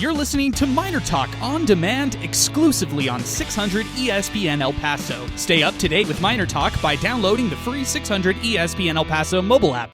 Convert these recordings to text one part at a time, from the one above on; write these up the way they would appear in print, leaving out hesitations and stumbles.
You're listening to MinerTalk on demand exclusively on 600 ESPN El Paso. Stay up to date with MinerTalk by downloading the free 600 ESPN El Paso mobile app.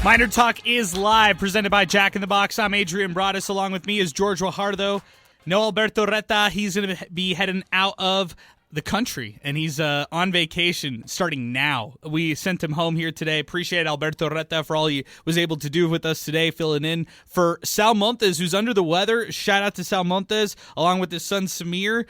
MinerTalk is live, presented by Jack in the Box. I'm Adrian Broadus. Along with me is George Guajardo. No Alberto Reta. He's going to be heading out of the country, and he's on vacation starting now. We sent him home here today. Appreciate Alberto Reta for all he was able to do with us today, filling in for Sal Montes, who's under the weather. Shout out to Sal Montes, along with his son Samir.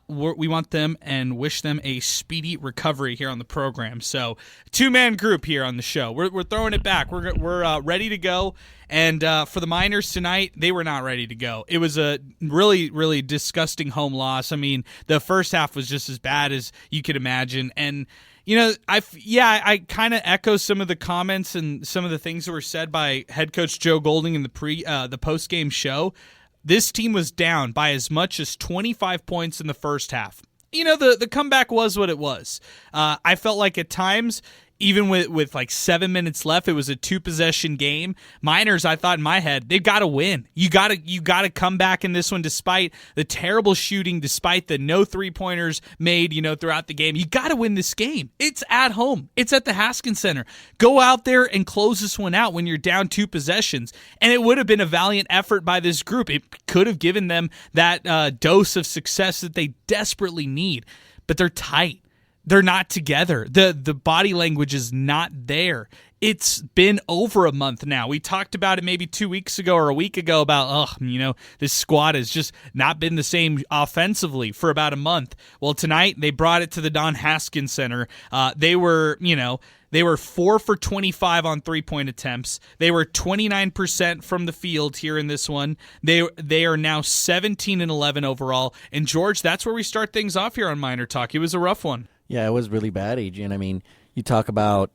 We want them and wish them a speedy recovery here on the program. So, two-man group here on the show. We're throwing it back. We're ready to go. And for the Miners tonight, they were not ready to go. It was a really, really disgusting home loss. I mean, the first half was just as bad as you could imagine. And, you know, I kind of echo some of the comments and some of the things that were said by head coach Joe Golding in the post-game show. This team was down by as much as 25 points in the first half. You know, the comeback was what it was. I felt like at times, even with like 7 minutes left, it was a 2-possession game. Miners, I thought in my head, they've got to win. You got to come back in this one despite the terrible shooting, despite the no three-pointers made, throughout the game. You got to win this game. It's at home. It's at the Haskins Center. Go out there and close this one out when you're down 2 possessions. And it would have been a valiant effort by this group. It could have given them that dose of success that they desperately need. But they're tight. They're not together. The body language is not there. It's been over a month now. We talked about it maybe 2 weeks ago or a week ago about, this squad has just not been the same offensively for about a month. Well, tonight they brought it to the Don Haskins Center. They were 4 for 25 on three-point attempts. They were 29% from the field here in this one. They are now 17 and 11 overall. And George, that's where we start things off here on Miner Talk. It was a rough one. Yeah, it was really bad, Adrian. I mean, you talk about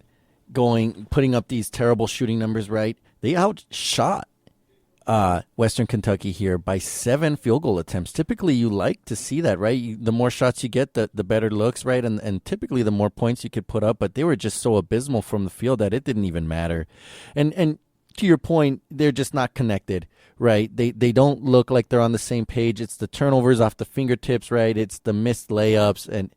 putting up these terrible shooting numbers, right? They outshot Western Kentucky here by 7 field goal attempts. Typically, you like to see that, right? The more shots you get, the better looks, right? And typically, the more points you could put up. But they were just so abysmal from the field that it didn't even matter. And to your point, they're just not connected, right? They don't look like they're on the same page. It's the turnovers off the fingertips, right? It's the missed layups, and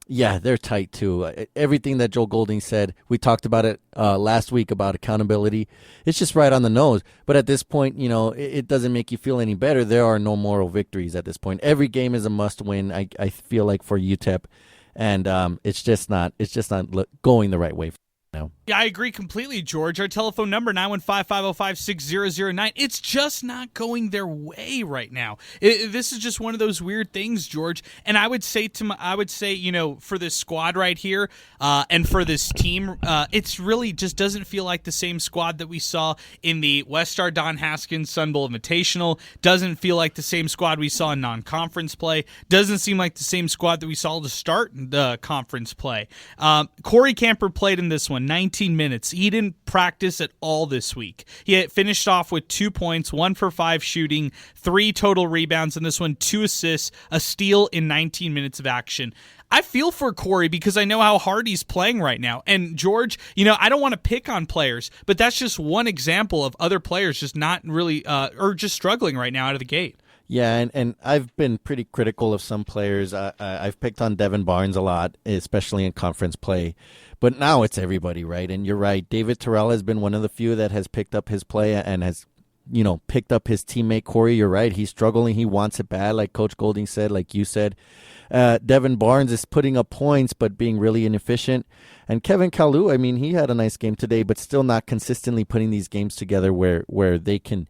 yeah, they're tight too. Everything that Joe Golding said, we talked about it last week about accountability. It's just right on the nose. But at this point, it doesn't make you feel any better. There are no moral victories at this point. Every game is a must-win. I feel like for UTEP, and it's just not going the right way now. Yeah, I agree completely, George. Our telephone number, 915-505-6009. It's just not going their way right now. This is just one of those weird things, George. And I would say, for this squad right here and for this team, it's really just doesn't feel like the same squad that we saw in the Westar Don Haskins Sun Bowl Invitational. Doesn't feel like the same squad we saw in non-conference play. Doesn't seem like the same squad that we saw to start the conference play. Corey Camper played in this one, 19 minutes. He didn't practice at all this week. He had finished off with 2 points, 1 for 5 shooting, 3 total rebounds in this one, 2 assists, a steal in 19 minutes of action. I feel for Corey because I know how hard he's playing right now. And George, I don't want to pick on players, but that's just one example of other players just not really or just struggling right now out of the gate. Yeah, and I've been pretty critical of some players. I've picked on Devin Barnes a lot, especially in conference play. But now it's everybody, right? And you're right. David Terrell has been one of the few that has picked up his play and has, picked up his teammate Corey. You're right. He's struggling. He wants it bad, like Coach Golding said, like you said. Devin Barnes is putting up points but being really inefficient. And Kevin Kalu, I mean, he had a nice game today, but still not consistently putting these games together where they can,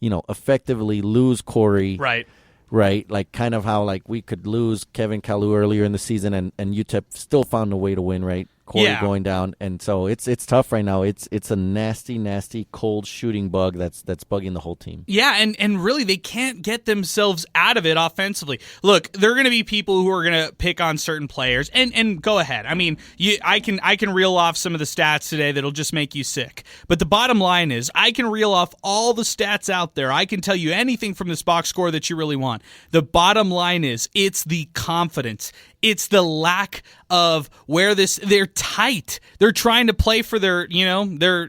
effectively lose Corey. Right. Right, like kind of how we could lose Kevin Kalu earlier in the season and UTEP still found a way to win, right? Corey going down, and so it's tough right now. It's a nasty cold shooting bug that's bugging the whole team. Yeah, and really they can't get themselves out of it offensively. Look, there are going to be people who are going to pick on certain players, and go ahead. I mean, I can reel off some of the stats today that'll just make you sick. But the bottom line is, I can reel off all the stats out there. I can tell you anything from this box score that you really want. The bottom line is, it's the confidence. It's the lack of where they're tight. They're trying to play for their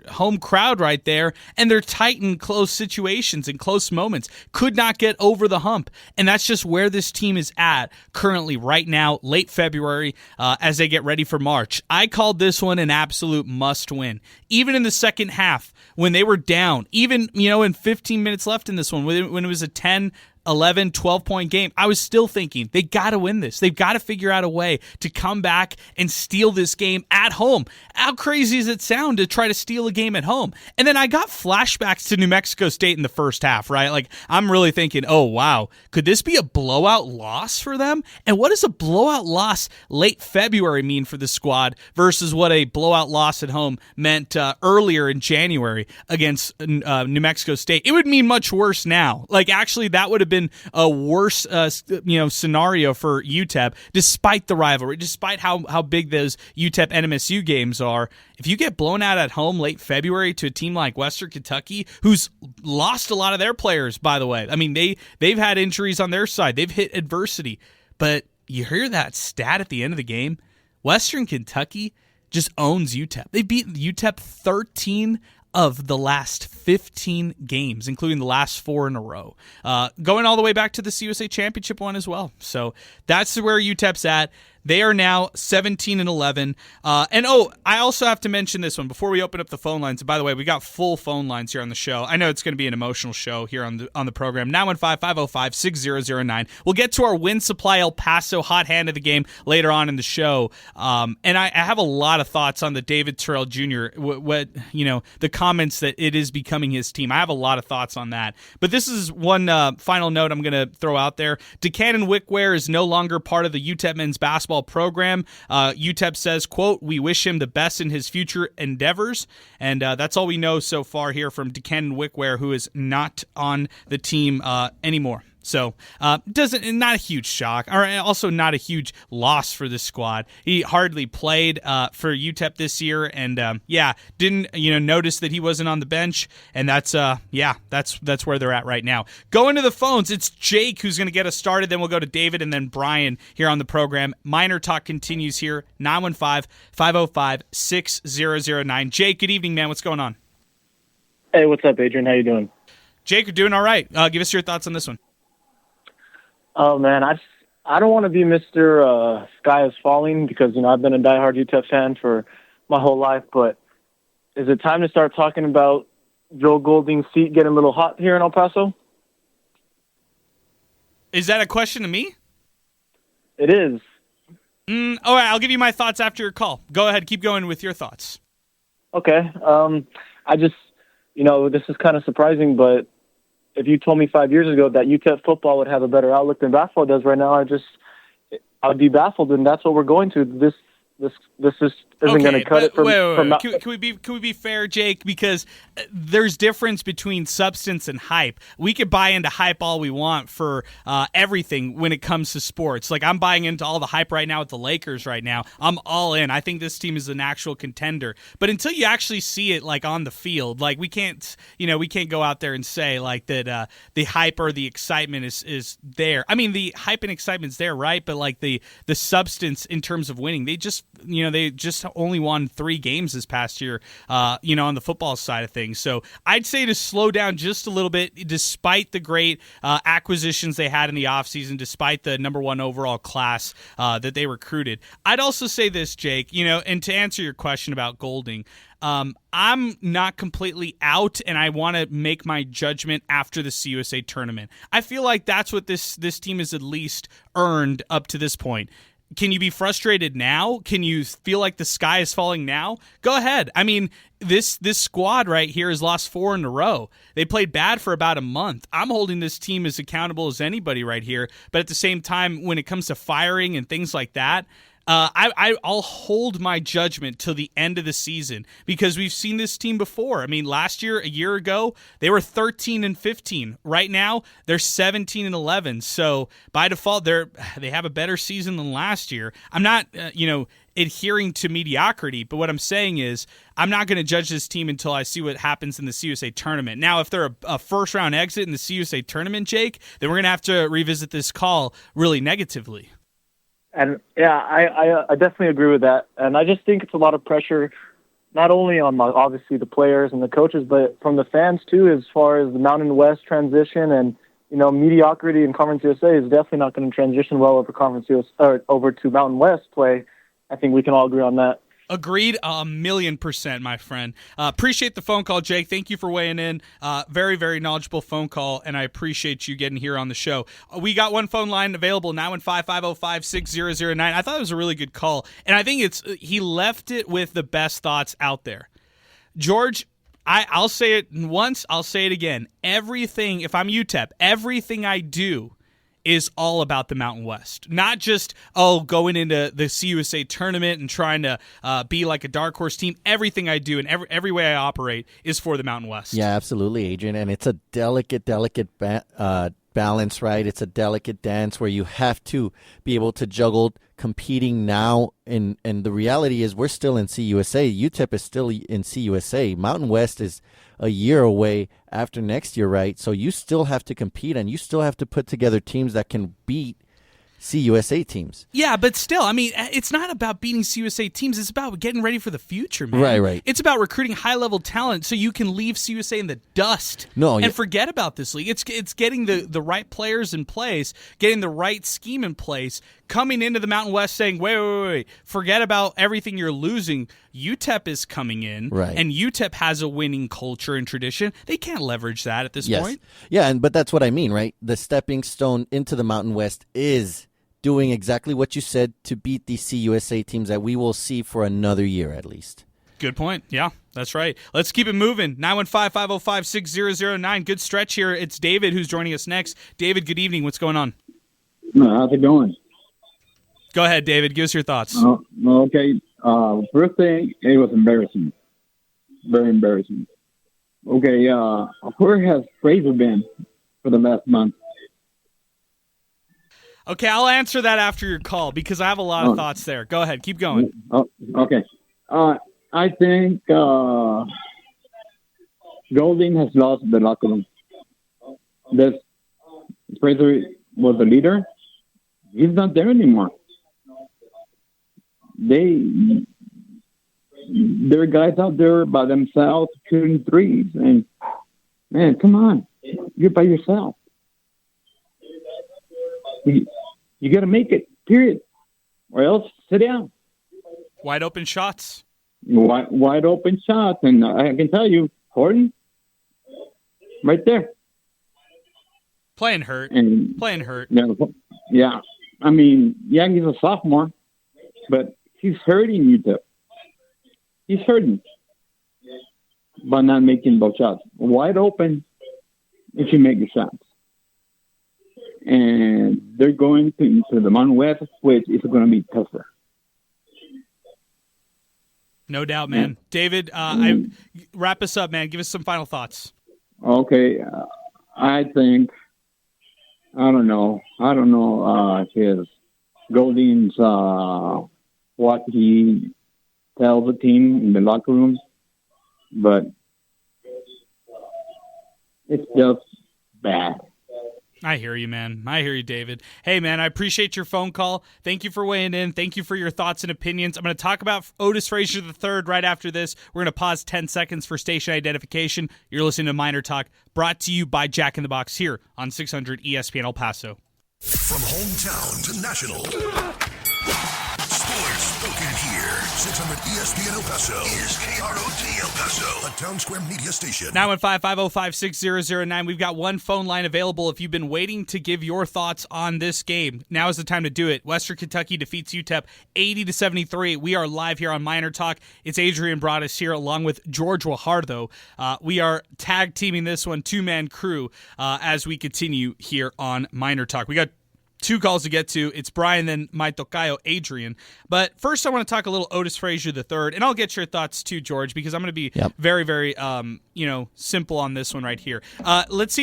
home crowd right there, and they're tight in close situations and close moments. Could not get over the hump, and that's just where this team is at currently right now, late February, as they get ready for March. I called this one an absolute must-win. Even in the second half, when they were down, even in 15 minutes left in this one, when it was a 10, 11, 12-point game, I was still thinking, they got to win this. They've got to figure out a way to come back and steal this game at home. How crazy does it sound to try to steal a game at home? And then I got flashbacks to New Mexico State in the first half, right? Like, I'm really thinking, oh, wow, could this be a blowout loss for them? And what does a blowout loss late February mean for the squad versus what a blowout loss at home meant earlier in January against New Mexico State? It would mean much worse now. Like, actually, that would have been a worse scenario for UTEP, despite the rivalry, despite how big those UTEP NMSU games are. If you get blown out at home late February to a team like Western Kentucky, who's lost a lot of their players, by the way. I mean, they've had injuries on their side. They've hit adversity. But you hear that stat at the end of the game, Western Kentucky just owns UTEP. They beat UTEP 13 of the last 15 games, including the last 4 in a row, going all the way back to the CUSA Championship one as well. So that's where UTEP's at. They are now 17-11. I also have to mention this one before we open up the phone lines. And by the way, we got full phone lines here on the show. I know it's going to be an emotional show here on the program. 915-505-6009. We'll get to our Win Supply El Paso hot hand of the game later on in the show. And I have a lot of thoughts on the David Terrell Jr., the comments that it is becoming his team. I have a lot of thoughts on that. But this is one final note I'm going to throw out there. DeCannon Wickware is no longer part of the UTEP men's basketball program. UTEP says, quote, "We wish him the best in his future endeavors." And that's all we know so far here from DeCannon Wickware, who is not on the team anymore. So not a huge shock, or also not a huge loss for this squad. He hardly played for UTEP this year, and didn't notice that he wasn't on the bench, and that's where they're at right now. Going to the phones, it's Jake who's going to get us started. Then we'll go to David and then Brian here on the program. MinerTalk continues here. 915-505-6009. Jake, good evening, man. What's going on? Hey, what's up, Adrian? How you doing? Jake, we're doing all right. Give us your thoughts on this one. Oh, man, I don't want to be Mr. Sky is Falling because, I've been a diehard UTEP fan for my whole life, but is it time to start talking about Joe Golding's seat getting a little hot here in El Paso? Is that a question to me? It is. All right, I'll give you my thoughts after your call. Go ahead, keep going with your thoughts. Okay. I just, this is kind of surprising, but if you told me 5 years ago that UTEP football would have a better outlook than basketball does right now, I would be baffled, and that's what we're going to. This just isn't going to cut it from. Wait. Can we be fair, Jake? Because there's difference between substance and hype. We could buy into hype all we want for everything when it comes to sports. Like, I'm buying into all the hype right now with the Lakers right now. I'm all in. I think this team is an actual contender. But until you actually see it like on the field, like we can't go out there and say like that the hype or the excitement is there. I mean, the hype and excitement's there, right? But like the substance in terms of winning, they just only won 3 games this past year, on the football side of things. So I'd say to slow down just a little bit, despite the great acquisitions they had in the offseason, despite the number 1 overall class that they recruited. I'd also say this, Jake, and to answer your question about Golding, I'm not completely out, and I want to make my judgment after the CUSA tournament. I feel like that's what this team has at least earned up to this point. Can you be frustrated now? Can you feel like the sky is falling now? Go ahead. I mean, this squad right here has lost 4 in a row. They played bad for about a month. I'm holding this team as accountable as anybody right here. But at the same time, when it comes to firing and things like that, I'll hold my judgment till the end of the season because we've seen this team before. I mean, last year, a year ago, they were 13-15. Right now, they're 17-11. So by default, they have a better season than last year. I'm not, adhering to mediocrity, but what I'm saying is I'm not going to judge this team until I see what happens in the CUSA tournament. Now, if they're a first-round exit in the CUSA tournament, Jake, then we're going to have to revisit this call really negatively. And yeah, I definitely agree with that. And I just think it's a lot of pressure, not only on obviously the players and the coaches, but from the fans too, as far as the Mountain West transition. And mediocrity in Conference USA is definitely not going to transition well over Conference USA or over to Mountain West play. I think we can all agree on that. Agreed 1,000,000%, my friend. Appreciate the phone call, Jake. Thank you for weighing in. Very, very knowledgeable phone call, and I appreciate you getting here on the show. We got one phone line available, 915-505-6009. I thought it was a really good call, and I think he left it with the best thoughts out there. George, I'll say it once, I'll say it again. Everything, if I'm UTEP, everything I do is all about the Mountain West. Not just, going into the CUSA tournament and trying to be like a dark horse team. Everything I do and every way I operate is for the Mountain West. Yeah, absolutely, Adrian. And it's a delicate balance, right? It's a delicate dance where you have to be able to juggle competing now. And the reality is we're still in CUSA. UTEP is still in CUSA. Mountain West is a year away after next year, right? So you still have to compete, and you still have to put together teams that can beat CUSA teams. Yeah, but still, I mean, it's not about beating CUSA teams. It's about getting ready for the future, man. Right. It's about recruiting high-level talent so you can leave CUSA in the dust forget about this league. It's getting the right players in place, getting the right scheme in place, coming into the Mountain West saying, wait, forget about everything you're losing. UTEP is coming in, right, and UTEP has a winning culture and tradition. They can't leverage that at this point. Yeah, but that's what I mean, right? The stepping stone into the Mountain West is doing exactly what you said to beat these CUSA teams that we will see for another year at least. Good point. Yeah, that's right. Let's keep it moving. 915-505-6009. Good stretch here. It's David who's joining us next. David, good evening. What's going on? How's it going? Go ahead, David. Give us your thoughts. Okay. First thing, it was embarrassing. Very embarrassing. Okay, where has Fraser been for the last month? Okay, I'll answer that after your call because I have a lot of thoughts there. Go ahead. Keep going. Okay. I think Golding has lost the locker room. Fraser was the leader. He's not there anymore. There are guys out there by themselves shooting threes, and man, come on, you're by yourself. You got to make it, period, or else sit down. Wide open shots. Wide open shots, and I can tell you, Horton, right there. Playing hurt. Yeah. I mean, yeah, he's a sophomore, but he's hurting UTEP. He's hurting by not making those shots. Wide open if you make the shots. And they're going into the Mountain West, which is going to be tougher. No doubt, man. Yeah. David, wrap us up, man. Give us some final thoughts. Okay. I think, I don't know his Golding's, what he tells the team in the locker room, but it's just bad. I hear you, man. I hear you, David. Hey, man, I appreciate your phone call. Thank you for weighing in. Thank you for your thoughts and opinions. I'm going to talk about Otis Frazier III right after this. We're going to pause 10 seconds for station identification. You're listening to Miner Talk, brought to you by Jack in the Box here on 600 ESPN El Paso. From hometown to national, sports spoken here. 600 ESPN El Paso is KROT El Paso, a Town Square media station. 915-505-6009. We've got one phone line available if you've been waiting to give your thoughts on this game. Now is the time to do it. Western Kentucky defeats UTEP 80-73. We are live here on Miner Talk. It's Adrian Broadus here along with George Guajardo. We are tag teaming this one, two-man crew, as we continue here on Miner Talk. We got two calls to get to. It's Brian, then my tocayo, Adrian. But first I want to talk a little Otis Frazier III, and I'll get your thoughts too, George, because I'm going to be very, very, simple on this one right here. Let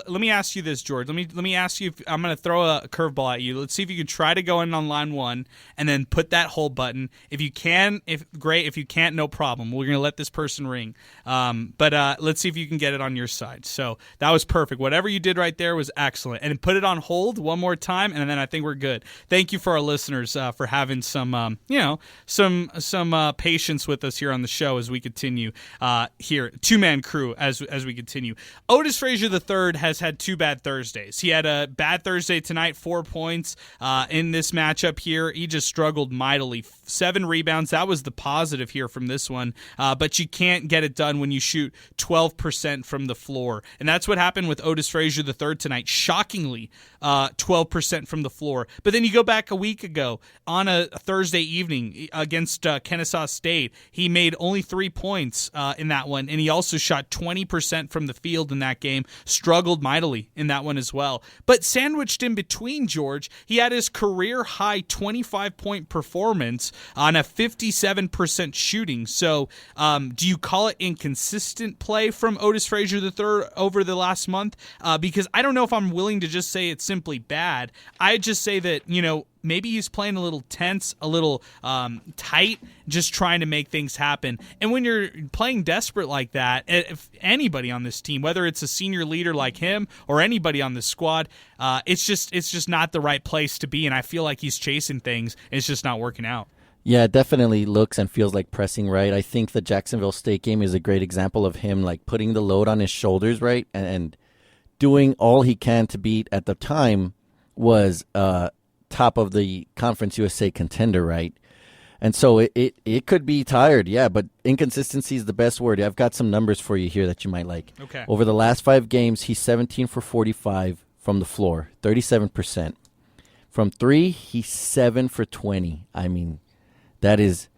me ask you this, George. Let me ask you, I'm going to throw a curveball at you. Let's see if you can try to go in on line one and then put that hold button. If you can, great. If you can't, no problem. We're going to let this person ring. But let's see if you can get it on your side. So that was perfect. Whatever you did right there was excellent. And put it on hold one more time, and then I think we're good. Thank you for our listeners for having some patience with us here on the show as we continue here, two-man crew as we continue. Otis Frazier III has had 2 bad Thursdays. He had a bad Thursday tonight, 4 points in this matchup here. He just struggled mightily. 7 rebounds. That was the positive here from this one. But you can't get it done when you shoot 12% from the floor. And that's what happened with Otis Frazier III tonight. Shockingly, 12% from the floor. But then you go back a week ago on a Thursday evening against Kennesaw State. He made only 3 points in that one. And he also shot 20% from the field in that game. Struggled mightily in that one as well. But sandwiched in between, George, he had his career high 25-point performance on a 57% shooting. So do you call it inconsistent play from Otis Frazier III over the last month? Because I don't know if I'm willing to just say it's simply bad. I just say that, maybe he's playing a little tense, a little tight, just trying to make things happen. And when you're playing desperate like that, if anybody on this team, whether it's a senior leader like him or anybody on the squad, it's just not the right place to be. And I feel like he's chasing things. And it's just not working out. Yeah, it definitely looks and feels like pressing, right? I think the Jacksonville State game is a great example of him like putting the load on his shoulders, right? And doing all he can to beat at the time was top of the Conference USA contender, right? And so it could be tired, yeah, but inconsistency is the best word. I've got some numbers for you here that you might like. Okay. Over the last 5 games, he's 17 for 45 from the floor, 37%. From 3, he's 7 for 20. I mean, that is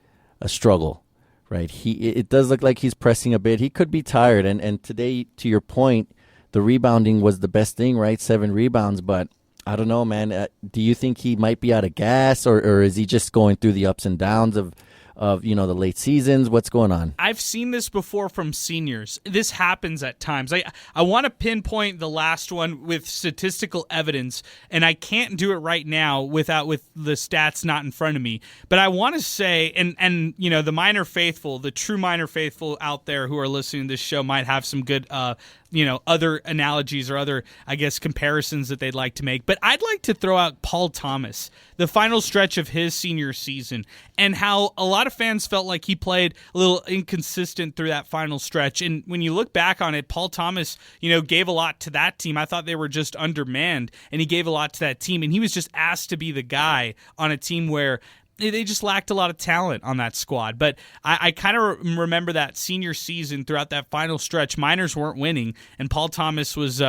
a struggle, right? It does look like he's pressing a bit. He could be tired, and today, to your point, the rebounding was the best thing, right? 7 rebounds, but I don't know, man. Do you think he might be out of gas, or is he just going through the ups and downs of the late seasons? What's going on? I've seen this before from seniors. This happens at times. I want to pinpoint the last one with statistical evidence, and I can't do it right now with the stats not in front of me. But I want to say, and the Miner faithful, the true Miner faithful out there who are listening to this show might have some good other analogies or other, I guess, comparisons that they'd like to make. But I'd like to throw out Paul Thomas, the final stretch of his senior season, and how a lot of fans felt like he played a little inconsistent through that final stretch. And when you look back on it, Paul Thomas, gave a lot to that team. I thought they were just undermanned, and he gave a lot to that team. And he was just asked to be the guy on a team where they just lacked a lot of talent on that squad. But I kind of remember that senior season throughout that final stretch, Miners weren't winning, and Paul Thomas was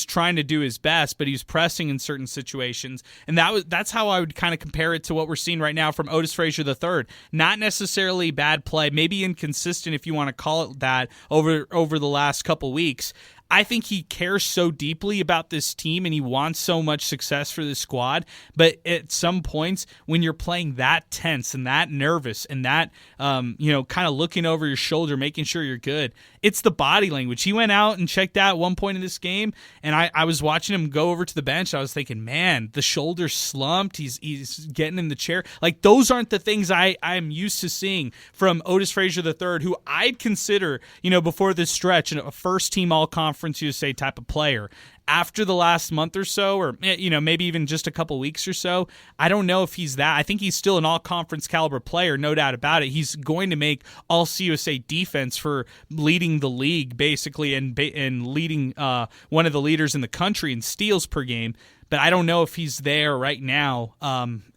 trying to do his best, but he was pressing in certain situations. And that's how I would kind of compare it to what we're seeing right now from Otis Frazier III. Not necessarily bad play, maybe inconsistent if you want to call it that over the last couple weeks. I think he cares so deeply about this team and he wants so much success for this squad. But at some points, when you're playing that tense and that nervous and that, kind of looking over your shoulder, making sure you're good, it's the body language. He went out and checked out at one point in this game, and I was watching him go over to the bench. I was thinking, man, the shoulder's slumped. He's getting in the chair. Like, those aren't the things I'm used to seeing from Otis Frazier III, who I'd consider, before this stretch, a first-team all-conference USA type of player. After the last month or so, or maybe even just a couple weeks or so, I don't know if he's that. I think he's still an all-conference caliber player, no doubt about it. He's going to make all-CUSA defense for leading the league, basically, and leading one of the leaders in the country in steals per game. But I don't know if he's there right now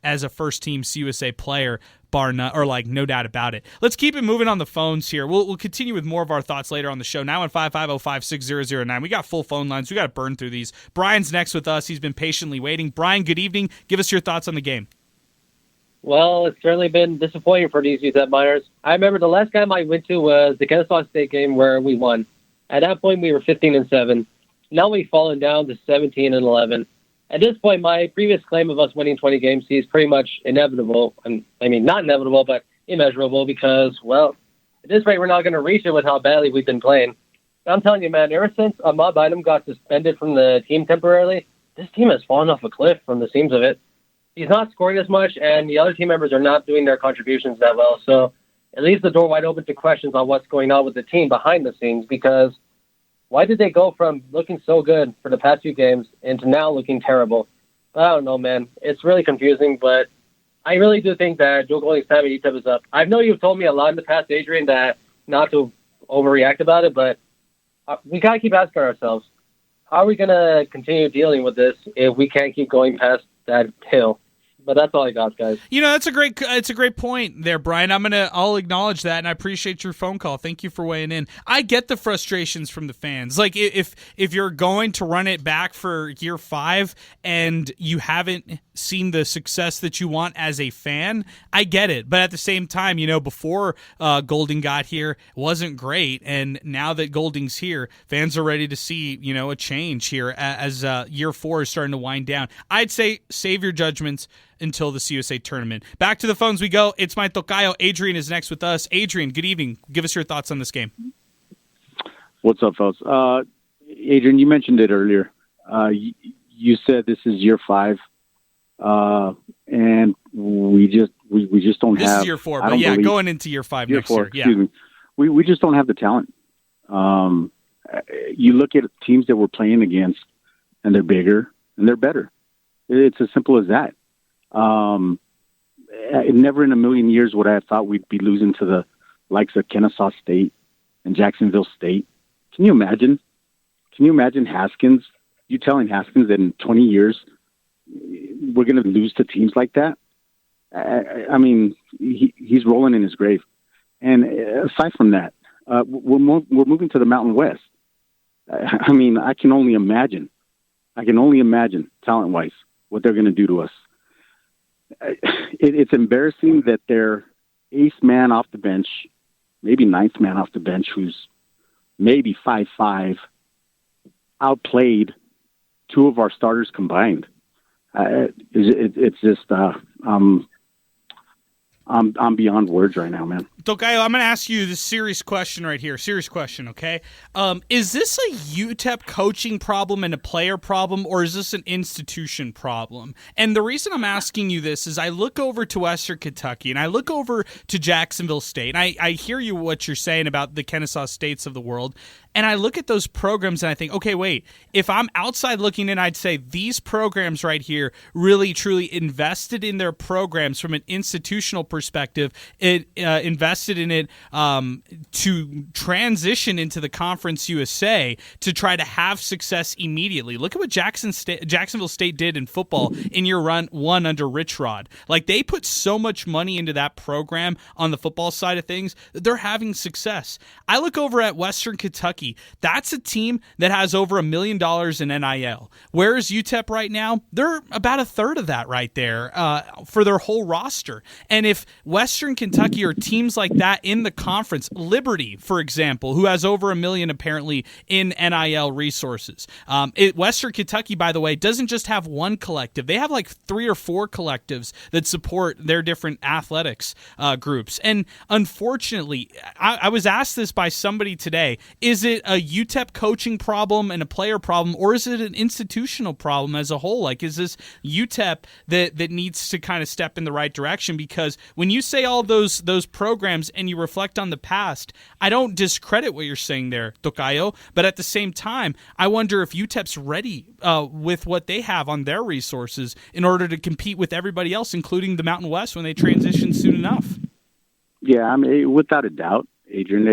as a first-team CUSA player, bar none, or no doubt about it. Let's keep it moving on the phones here. We'll continue with more of our thoughts later on the show. 915-505-6009. We got full phone lines. We got to burn through these. Brian's next with us. He's been patiently waiting. Brian, good evening. Give us your thoughts on the game. Well, it's certainly been disappointing for these UTEP Miners. I remember the last game I went to was the Kennesaw State game where we won. At that point, we were 15-7. Now we've fallen down to 17-11. At this point, my previous claim of us winning 20 games is pretty much inevitable. I mean, not inevitable, but immeasurable because, well, at this rate, we're not going to reach it with how badly we've been playing. But I'm telling you, man, ever since Ahmad Bynum got suspended from the team temporarily, this team has fallen off a cliff from the seams of it. He's not scoring as much, and the other team members are not doing their contributions that well. So it leaves the door wide open to questions on what's going on with the team behind the scenes, because why did they go from looking so good for the past few games into now looking terrible? I don't know, man. It's really confusing, but I really do think that Joe Golding's time at UTEP is up. I know you've told me a lot in the past, Adrian, that not to overreact about it, but we got to keep asking ourselves, how are we going to continue dealing with this if we can't keep going past that hill? But that's all I got, guys. That's a great point there, Brian. I'll acknowledge that, and I appreciate your phone call. Thank you for weighing in. I get the frustrations from the fans. Like if you're going to run it back for year 5 and you haven't seen the success that you want as a fan, I get it. But at the same time, before Golding got here, it wasn't great, and now that Golding's here, fans are ready to see a change here as year 4 is starting to wind down. I'd say save your judgments until the CUSA tournament. Back to the phones we go. It's my tocayo. Adrian is next with us. Adrian, good evening. Give us your thoughts on this game. What's up, folks? Adrian, you mentioned it earlier. You said this is year 5, and we just don't have. This is year 4, but yeah, going into year 5 next year. Yeah, excuse me. We just don't have the talent. You look at teams that we're playing against, and they're bigger and they're better. It's as simple as that. Never in a million years would I have thought we'd be losing to the likes of Kennesaw State and Jacksonville State. Can you imagine? Can you imagine Haskins? You telling Haskins that in 20 years we're going to lose to teams like that? I mean, he's rolling in his grave. And aside from that, we're moving to the Mountain West. I mean, I can only imagine talent-wise what they're going to do to us. It's embarrassing that their 8th man off the bench, maybe 9th man off the bench, who's maybe 5'5", outplayed 2 of our starters combined. It's just I'm beyond words right now, man. Tocayo, I'm going to ask you this serious question right here. Serious question, okay? Is this a UTEP coaching problem and a player problem, or is this an institution problem? And the reason I'm asking you this is I look over to Western Kentucky, and I look over to Jacksonville State, and I hear you what you're saying about the Kennesaw States of the world, and I look at those programs and I think, okay, wait, if I'm outside looking in, I'd say these programs right here really, truly invested in their programs from an institutional perspective. It invested in it to transition into the Conference USA to try to have success immediately. Look at what Jacksonville State did in football in year 1 under Rich Rod. Like, they put so much money into that program on the football side of things that they're having success. I look over at Western Kentucky. That's a team that has over $1 million in NIL. Whereas UTEP right now, they're about a third of that right there for their whole roster. And if Western Kentucky or teams like that in the conference, Liberty, for example, who has over $1 million apparently in NIL resources. Western Kentucky, by the way, doesn't just have one collective. They have like 3 or 4 collectives that support their different athletics groups. And unfortunately, I was asked this by somebody today, is it a UTEP coaching problem and a player problem, or is it an institutional problem as a whole? Like, is this UTEP that needs to kind of step in the right direction? Because when you say all those programs and you reflect on the past, I don't discredit what you're saying there, Tocayo, but at the same time, I wonder if UTEP's ready with what they have on their resources in order to compete with everybody else, including the Mountain West, when they transition soon enough. Yeah, I mean, without a doubt, Adrian,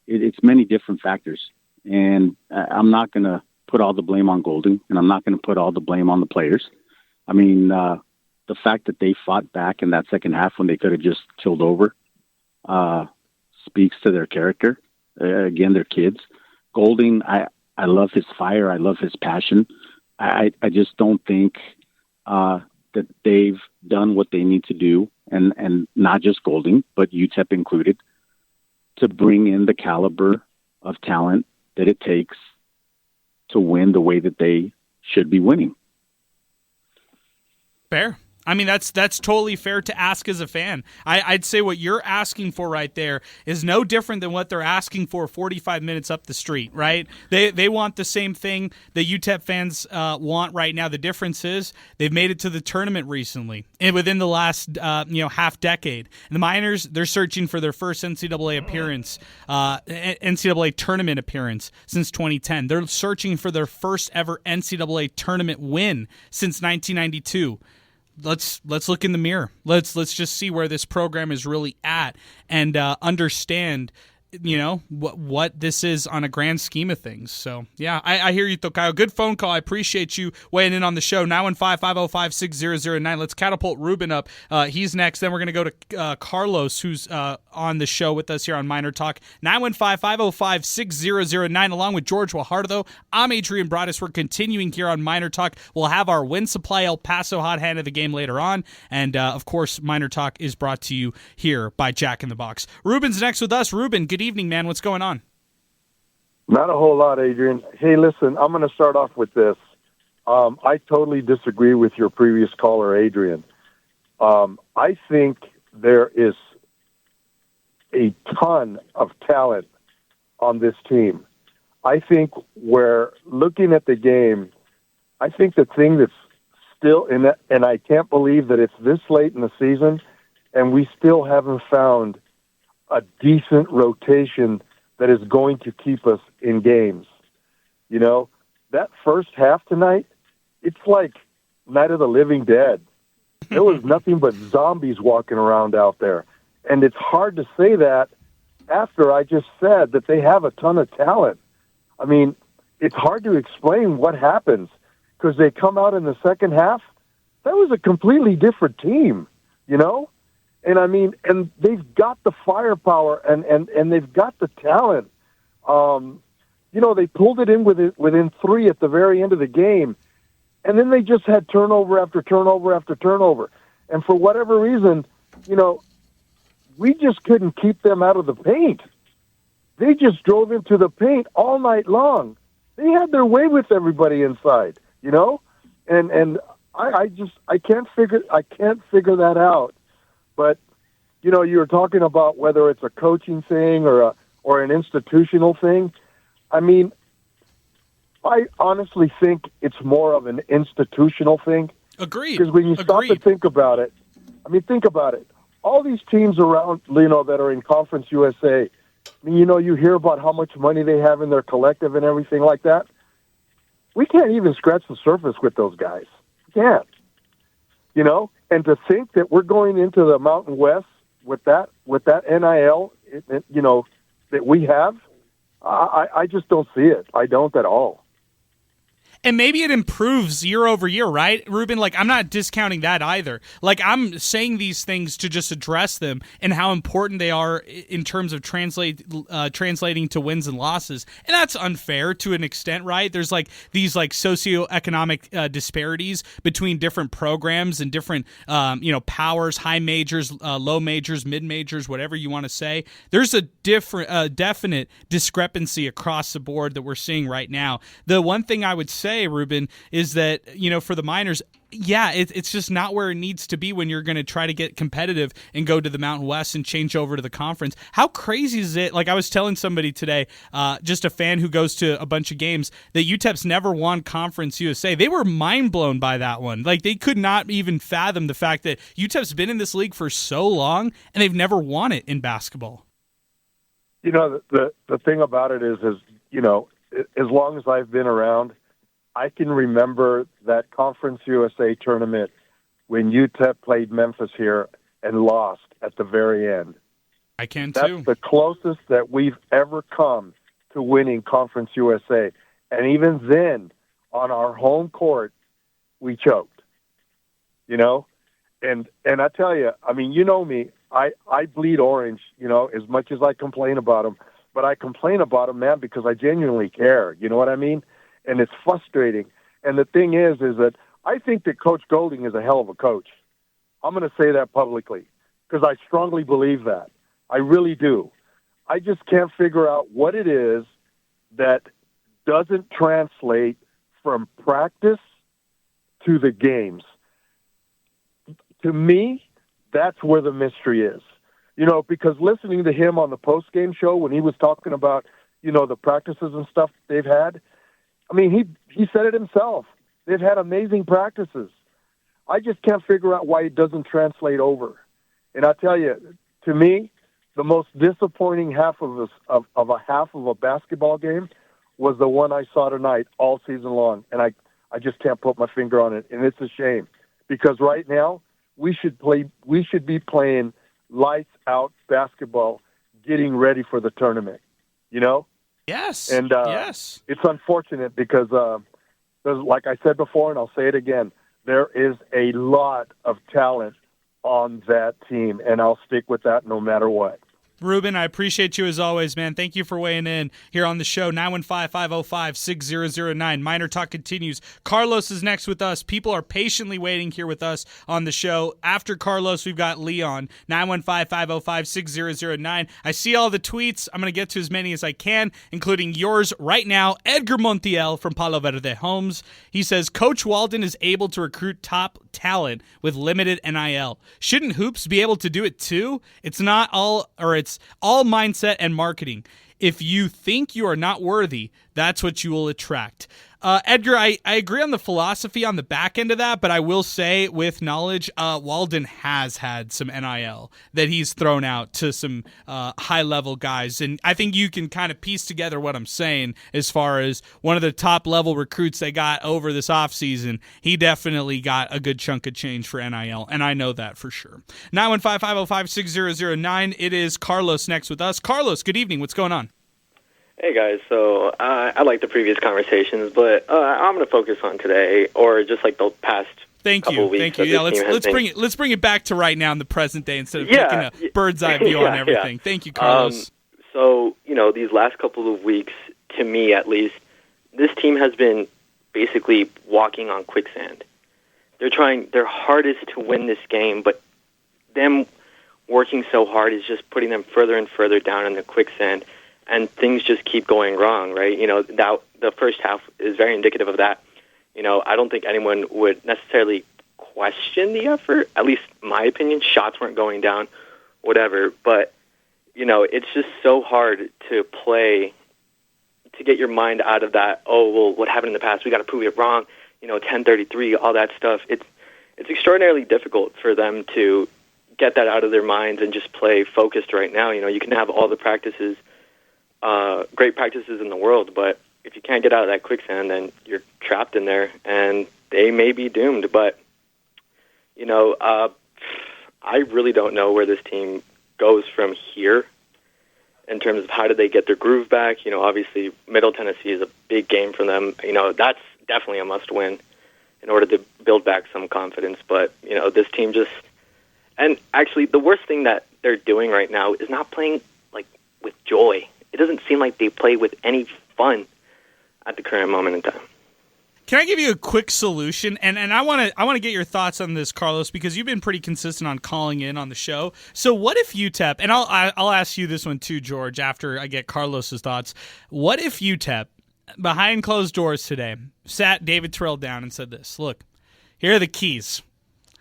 it's many different factors, and I'm not going to put all the blame on Golding, and I'm not going to put all the blame on the players. I mean, the fact that they fought back in that second half when they could have just killed over speaks to their character. Again, they're kids. Golding, I love his fire. I love his passion. I just don't think that they've done what they need to do, and not just Golding, but UTEP included, to bring in the caliber of talent that it takes to win the way that they should be winning. Fair. I mean, that's totally fair to ask as a fan. I'd say what you're asking for right there is no different than what they're asking for 45 minutes up the street, right? They want the same thing that UTEP fans want right now. The difference is they've made it to the tournament recently and within the last half decade. And the Miners, they're searching for their first NCAA appearance, NCAA tournament appearance since 2010. They're searching for their first ever NCAA tournament win since 1992. Let's look in the mirror. Let's just see where this program is really at and understand, what this is on a grand scheme of things. So, yeah, I hear you, Tocayo. Good phone call. I appreciate you weighing in on the show. 915-505-6009. Let's catapult Ruben up. He's next. Then we're going to go to Carlos, who's on the show with us here on Miner Talk. 915-505-6009, along with George Guajardo. I'm Adrian Broadus. We're continuing here on Miner Talk. We'll have our Win Supply El Paso hot hand of the game later on. And, of course, Miner Talk is brought to you here by Jack in the Box. Ruben's next with us. Ruben, good evening, man. What's going on? Not a whole lot, Adrian. Hey, listen, I'm going to start off with this. I totally disagree with your previous caller, Adrian. I think there is a ton of talent on this team. I think we're looking at the game. I think the thing that's still in it, and I can't believe that it's this late in the season and we still haven't found a decent rotation that is going to keep us in games. That first half tonight, it's like Night of the Living Dead. There was nothing but zombies walking around out there. And it's hard to say that after I just said that they have a ton of talent. I mean, it's hard to explain what happens because they come out in the second half. That was a completely different team, And I mean, and they've got the firepower and they've got the talent. They pulled it in within 3 at the very end of the game, and then they just had turnover after turnover after turnover. And for whatever reason, we just couldn't keep them out of the paint. They just drove into the paint all night long. They had their way with everybody inside, and I can't figure that out. But, you were talking about whether it's a coaching thing or an institutional thing. I mean, I honestly think it's more of an institutional thing. Agreed. Because when you stop to think about it, all these teams around, that are in Conference USA, you hear about how much money they have in their collective and everything like that. We can't even scratch the surface with those guys. We can't. And to think that we're going into the Mountain West with that NIL, that we have, I just don't see it. I don't at all. And maybe it improves year over year, right, Ruben? I'm not discounting that either. I'm saying these things to just address them and how important they are in terms of translating to wins and losses. And that's unfair to an extent, right? There's these socioeconomic disparities between different programs and different powers, high majors, low majors, mid majors, whatever you want to say. There's a definite discrepancy across the board that we're seeing right now. The one thing I would say, Ruben, is that, for the Miners, it's just not where it needs to be when you're going to try to get competitive and go to the Mountain West and change over to the conference. How crazy is it? I was telling somebody today, just a fan who goes to a bunch of games, that UTEP's never won Conference USA. They were mind blown by that one. They could not even fathom the fact that UTEP's been in this league for so long and they've never won it in basketball. The thing about it is, as long as I've been around, I can remember that Conference USA tournament when UTEP played Memphis here and lost at the very end. I can too. That's the closest that we've ever come to winning Conference USA. And even then, on our home court, we choked. And I tell you, I mean, me, I bleed orange, as much as I complain about them. But I complain about them, man, because I genuinely care. You know what I mean? And it's frustrating. And the thing is that I think that Coach Golding is a hell of a coach. I'm going to say that publicly because I strongly believe that. I really do. I just can't figure out what it is that doesn't translate from practice to the games. to me, that's where the mystery is. You know, because listening to him on the post-game show when he was talking about, you know, the practices and stuff they've had, I mean, he said it himself. They've had amazing practices. I just can't figure out why it doesn't translate over. And I tell you, to me, the most disappointing half of a basketball game was the one I saw tonight all season long. And I just can't put my finger on it. And it's a shame because right now we should be playing lights out basketball, getting ready for the tournament, you know? Yes. And yes. It's unfortunate because, like I said before, and I'll say it again, there is a lot of talent on that team, and I'll stick with that no matter what. Ruben, I appreciate you as always, man. Thank you for weighing in here on the show. 915-505-6009. Miner Talk continues. Carlos is next with us. People are patiently waiting here with us on the show. After Carlos, we've got Leon. 915-505-6009. I see all the tweets. I'm going to get to as many as I can, including yours right now. Edgar Montiel from Palo Verde Homes. He says, Coach Walden is able to recruit top talent with limited NIL. Shouldn't hoops be able to do it too? It's all mindset and marketing. If you think you are not worthy, that's what you will attract. Edgar, I agree on the philosophy on the back end of that, but I will say with knowledge, Walden has had some NIL that he's thrown out to some high-level guys, and I think you can kind of piece together what I'm saying as far as one of the top-level recruits they got over this offseason. He definitely got a good chunk of change for NIL, and I know that for sure. 915-505-6009. It is Carlos next with us. Carlos, good evening. What's going on? Hey guys, so I like the previous conversations, but I'm going to focus on today, or just like the past couple weeks. Thank you. Yeah, let's bring it back to right now in the present day instead of taking a bird's eye view on everything. Yeah. Thank you, Carlos. So these last couple of weeks, to me at least, this team has been basically walking on quicksand. They're trying their hardest to win this game, but them working so hard is just putting them further and further down in the quicksand. And things just keep going wrong, right? That the first half is very indicative of that. I don't think anyone would necessarily question the effort. At least my opinion, shots weren't going down, whatever. But, it's just so hard to play, to get your mind out of that, oh, well, what happened in the past? We got to prove it wrong. 1033, all that stuff. It's extraordinarily difficult for them to get that out of their minds and just play focused right now. You can have all the practices, great practices in the world, but if you can't get out of that quicksand, then you're trapped in there, and they may be doomed. But, I really don't know where this team goes from here in terms of how do they get their groove back. Obviously, Middle Tennessee is a big game for them. That's definitely a must-win in order to build back some confidence. But, this team just – and actually, the worst thing that they're doing right now is not playing, with joy. It doesn't seem like they play with any fun at the current moment in time. Can I give you a quick solution? And I want to get your thoughts on this, Carlos, because you've been pretty consistent on calling in on the show. So what if UTEP, and I'll ask you this one too, George, after I get Carlos's thoughts. What if UTEP, behind closed doors today, sat David Terrell down and said this, look, here are the keys.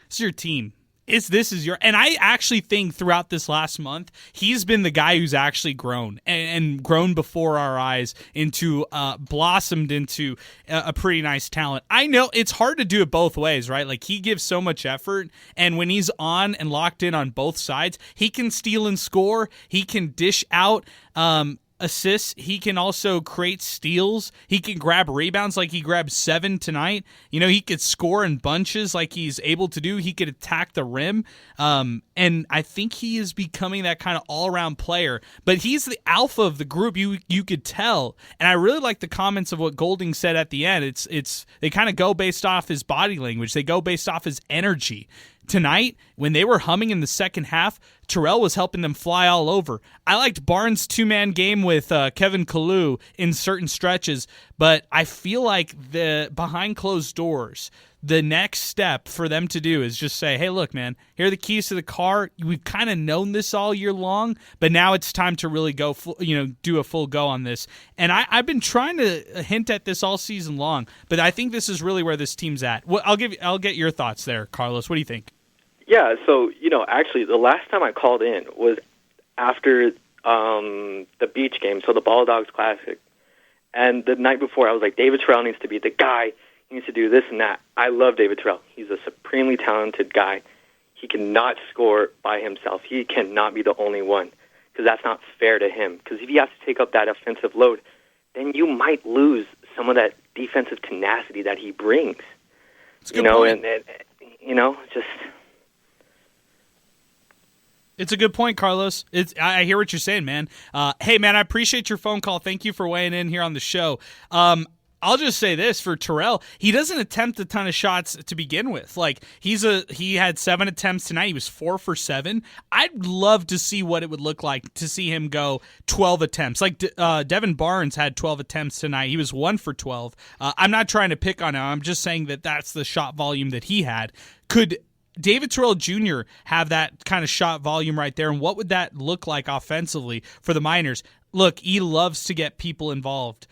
This is your team. And I actually think throughout this last month, he's been the guy who's actually grown and grown before our eyes into, blossomed into a pretty nice talent. I know it's hard to do it both ways, right? Like he gives so much effort, and when he's on and locked in on both sides, he can steal and score. He can dish out, assists. He can also create steals. He can grab rebounds like he grabbed 7 tonight. He could score in bunches like he's able to do. He could attack the rim. And I think he is becoming that kind of all-around player. But he's the alpha of the group. You could tell. And I really like the comments of what Golding said at the end. It's they kind of go based off his body language. They go based off his energy. Tonight, when they were humming in the second half, Terrell was helping them fly all over. I liked Barnes' two-man game with Kevin Kalu in certain stretches, but I feel like the behind closed doors, the next step for them to do is just say, hey, look, man, here are the keys to the car. We've kind of known this all year long, but now it's time to really go, do a full go on this. And I've been trying to hint at this all season long, but I think this is really where this team's at. I'll get your thoughts there, Carlos. What do you think? Yeah, so, actually, the last time I called in was after the beach game, so the Ball Dogs Classic. And the night before, I was like, David Terrell needs to be the guy. He needs to do this and that. I love David Terrell. He's a supremely talented guy. He cannot score by himself. He cannot be the only one, because that's not fair to him. Because if he has to take up that offensive load, then you might lose some of that defensive tenacity that he brings. It's a good point. Just... It's a good point, Carlos. I hear what you're saying, man. Hey, man, I appreciate your phone call. Thank you for weighing in here on the show. I'll just say this for Terrell: he doesn't attempt a ton of shots to begin with. Like he had 7 attempts tonight. He was 4 for 7. I'd love to see what it would look like to see him go 12 attempts. Like Devin Barnes had 12 attempts tonight. He was 1 for 12. I'm not trying to pick on him. I'm just saying that that's the shot volume that he had. Could David Terrell Jr. have that kind of shot volume right there, and what would that look like offensively for the Miners? Look, he loves to get people involved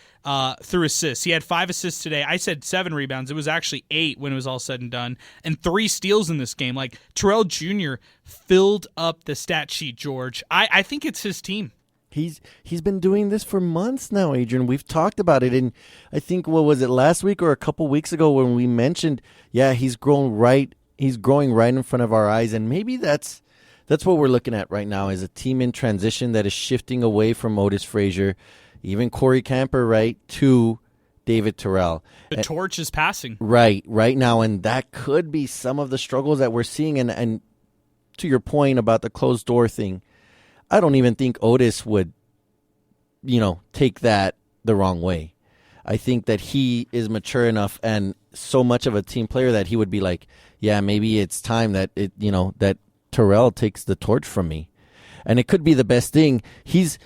through assists. He had 5 assists today. I said 7 rebounds. It was actually 8 when it was all said and done, and 3 steals in this game. Like, Terrell Jr. filled up the stat sheet, George. I think it's his team. He's been doing this for months now, Adrian. We've talked about it, and I think, what was it, last week or a couple weeks ago when we mentioned, he's growing right in front of our eyes, and maybe that's what we're looking at right now, is a team in transition that is shifting away from Otis Frazier, even Corey Camper, right, to David Terrell. The torch is passing. Right now, and that could be some of the struggles that we're seeing. And to your point about the closed door thing, I don't even think Otis would, take that the wrong way. I think that he is mature enough and so much of a team player that he would be like, yeah, maybe it's time that that Terrell takes the torch from me. And it could be the best thing. He's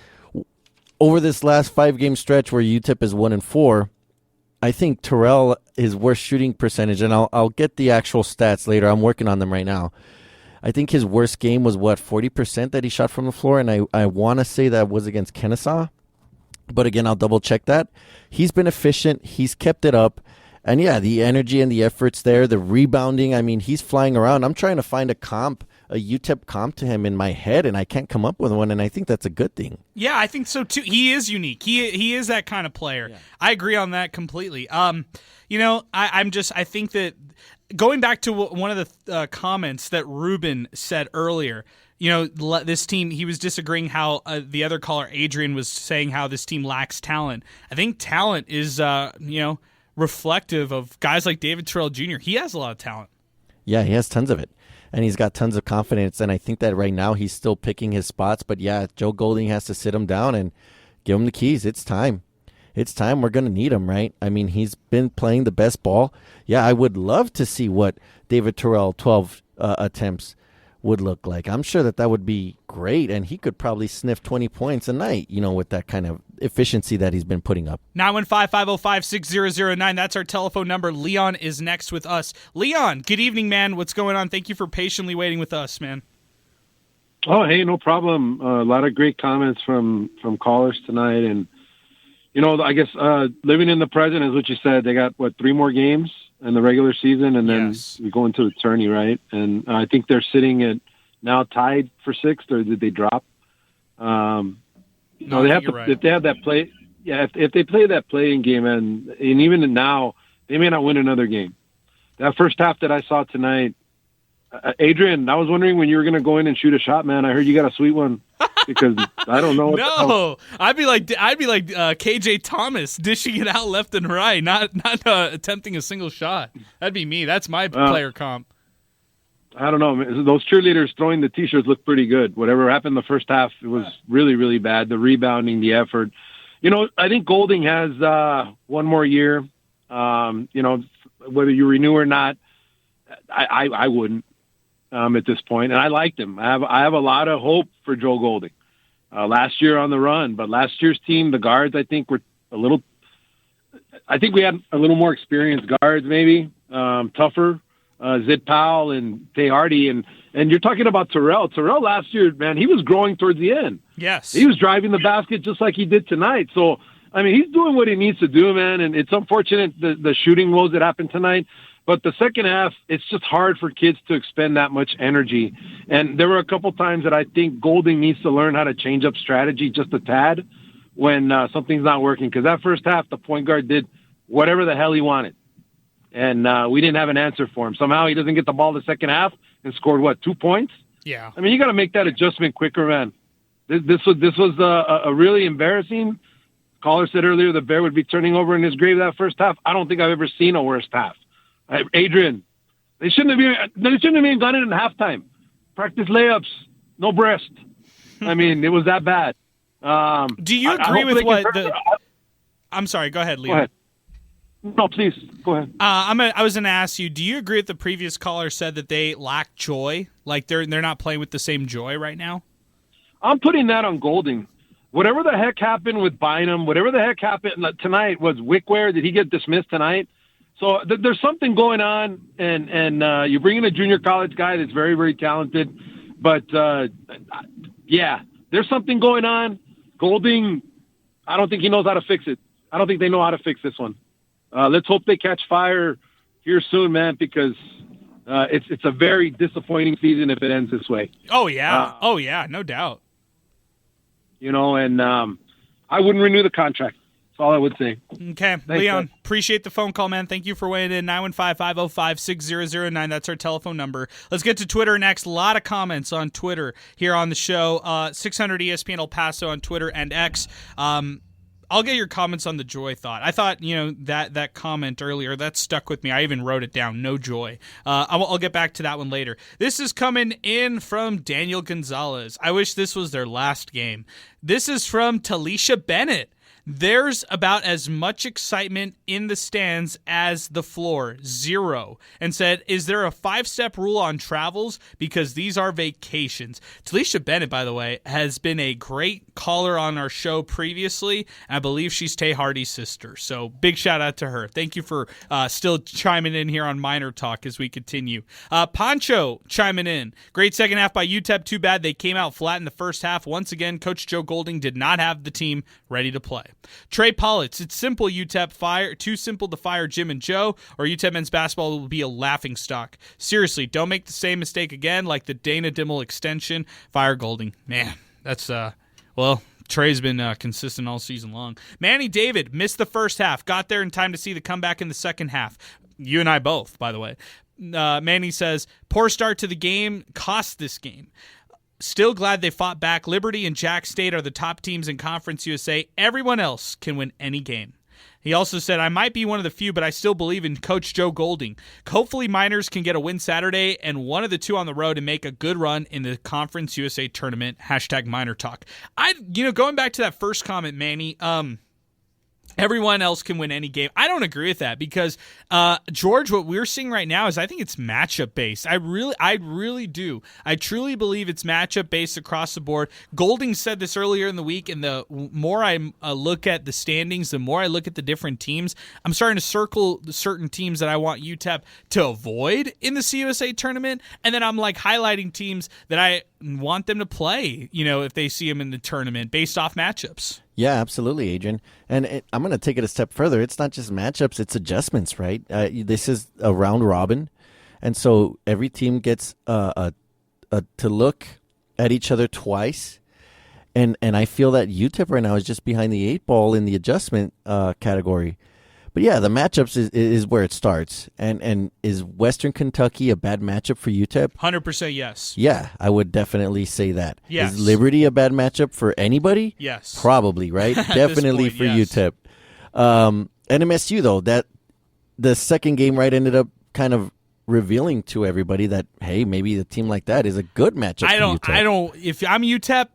over this last 5-game stretch where UTEP is 1-4. I think Terrell, his worst shooting percentage, and I'll get the actual stats later. I'm working on them right now. I think his worst game was 40% that he shot from the floor, and I want to say that was against Kennesaw. But again, I'll double check that. He's been efficient. He's kept it up. And the energy and the effort's there. The rebounding, he's flying around. I'm trying to find a UTEP comp to him in my head, and I can't come up with one, and I think that's a good thing. Yeah, I think so too. He is unique. He is that kind of player. Yeah. I agree on that completely. I think that going back to one of the comments that Ruben said earlier, this team, he was disagreeing how the other caller, Adrian, was saying how this team lacks talent. I think talent is, reflective of guys like David Terrell Jr. He has a lot of talent. Yeah, he has tons of it. And he's got tons of confidence, and I think that right now he's still picking his spots. But, Joe Golding has to sit him down and give him the keys. It's time. It's time. We're going to need him, right? He's been playing the best ball. Yeah, I would love to see what David Terrell 12 attempts would look like. I'm sure that would be great, and he could probably sniff 20 points a night, with that kind of efficiency that he's been putting up. 915-505-6009. That's our telephone number. Leon is next with us. Leon, good evening, man. What's going on? Thank you for patiently waiting with us, man. Oh, hey, no problem. A lot of great comments from callers tonight. And, I guess living in the present is what you said. They got, 3 more games in the regular season, and then we go into the tourney, right? And I think they're sitting at now tied for 6th, or did they drop? They have to, right. If they have that play, if they play that playing game, and even now, they may not win another game. That first half that I saw tonight, Adrian, I was wondering when you were going to go in and shoot a shot, man. I heard you got a sweet one, because I don't know. I'd be like KJ Thomas, dishing it out left and right, not attempting a single shot. That'd be me. That's my player comp. I don't know. Those cheerleaders throwing the T-shirts looked pretty good. Whatever happened the first half, it was really, really bad. The rebounding, the effort. I think Golding has 1 more year. Whether you renew or not, I wouldn't at this point. And I liked him. I have a lot of hope for Joe Golding. Last year on the run, but last year's team, the guards, I think were I think we had a little more experienced guards, maybe tougher. Zid Powell and Tay Hardy, and you're talking about Terrell. Terrell last year, man, he was growing towards the end. Yes. He was driving the basket just like he did tonight. So, he's doing what he needs to do, man, and it's unfortunate the shooting woes that happened tonight. But the second half, it's just hard for kids to expend that much energy. And there were a couple times that I think Golding needs to learn how to change up strategy just a tad when something's not working. Because that first half, the point guard did whatever the hell he wanted. And we didn't have an answer for him. Somehow he doesn't get the ball the second half and scored, 2 points? Yeah. I mean, you got to make that adjustment quicker, man. This was a really embarrassing. Caller said earlier the Bear would be turning over in his grave that first half. I don't think I've ever seen a worse half. Adrian, they shouldn't have even gone in halftime. Practice layups, no breast. I mean, it was that bad. Do you agree with what the? I'm sorry. Go ahead, Leo. Go ahead. No, please go ahead. I was going to ask you. Do you agree with the previous caller said that they lack joy? Like they're not playing with the same joy right now. I'm putting that on Golding. Whatever the heck happened with Bynum, whatever the heck happened tonight, was Wickware. Did he get dismissed tonight? So there's something going on, and you bring in a junior college guy that's very, very talented. But, yeah, there's something going on. Golding, I don't think he knows how to fix it. I don't think they know how to fix this one. Let's hope they catch fire here soon, man, because it's a very disappointing season if it ends this way. Oh, yeah. No doubt. You know, and I wouldn't renew the contract. That's all I would say. Okay, Thanks, Leon, man. appreciate the phone call, man. Thank you for weighing in. 915-505-6009. That's our telephone number. Let's get to Twitter next. A lot of comments on Twitter here on the show. 600 ESPN El Paso on Twitter and X. I'll get your comments on the joy thought. I thought, that comment earlier, that stuck with me. I even wrote it down, no joy. I'll get back to that one later. This is coming in from Daniel Gonzalez. I wish this was their last game. This is from Talisha Bennett. There's about as much excitement in the stands as the floor, 0. And said, is there a 5-step rule on travels? Because these are vacations. Talisha Bennett, by the way, has been a great caller on our show previously. And I believe she's Tay Hardy's sister. So big shout out to her. Thank you for still chiming in here on MinerTalk as we continue. Pancho chiming in. Great second half by UTEP. Too bad they came out flat in the first half. Once again, Coach Joe Golding did not have the team ready to play. Trey Pollitz, it's simple, UTEP fire. Too simple to fire Jim and Joe, or UTEP men's basketball will be a laughingstock. Seriously, don't make the same mistake again, like the Dana Dimmel extension. Fire Golding. Man, that's, Trey's been consistent all season long. Manny David missed the first half. Got there in time to see the comeback in the second half. You and I both, by the way. Manny says, poor start to the game cost this game. Still glad they fought back. Liberty and Jack State are the top teams in Conference USA. Everyone else can win any game. He also said, I might be one of the few, but I still believe in Coach Joe Golding. Hopefully Miners can get a win Saturday and one of the two on the road and make a good run in the Conference USA tournament. #MinerTalk. Going back to that first comment, Manny, everyone else can win any game. I don't agree with that because, George, what we're seeing right now is I think it's matchup based. I really do. I truly believe it's matchup based across the board. Golding said this earlier in the week, and the more I look at the standings, the more I look at the different teams, I'm starting to circle the certain teams that I want UTEP to avoid in the CUSA tournament, and then I'm like highlighting teams that I want them to play, if they see them in the tournament based off matchups. Yeah, absolutely, Adrian. And I'm going to take it a step further. It's not just matchups, it's adjustments, right? This is a round robin. And so every team gets to look at each other twice. And I feel that UTEP right now is just behind the 8 ball in the adjustment category. But yeah, the matchups is where it starts. And is Western Kentucky a bad matchup for UTEP? 100% yes. Yeah, I would definitely say that. Yes. Is Liberty a bad matchup for anybody? Yes. Probably, right? Definitely point, for yes. UTEP. And MSU, though, that the second game ended up kind of revealing to everybody that, hey, maybe a team like that is a good matchup for UTEP. If I'm UTEP,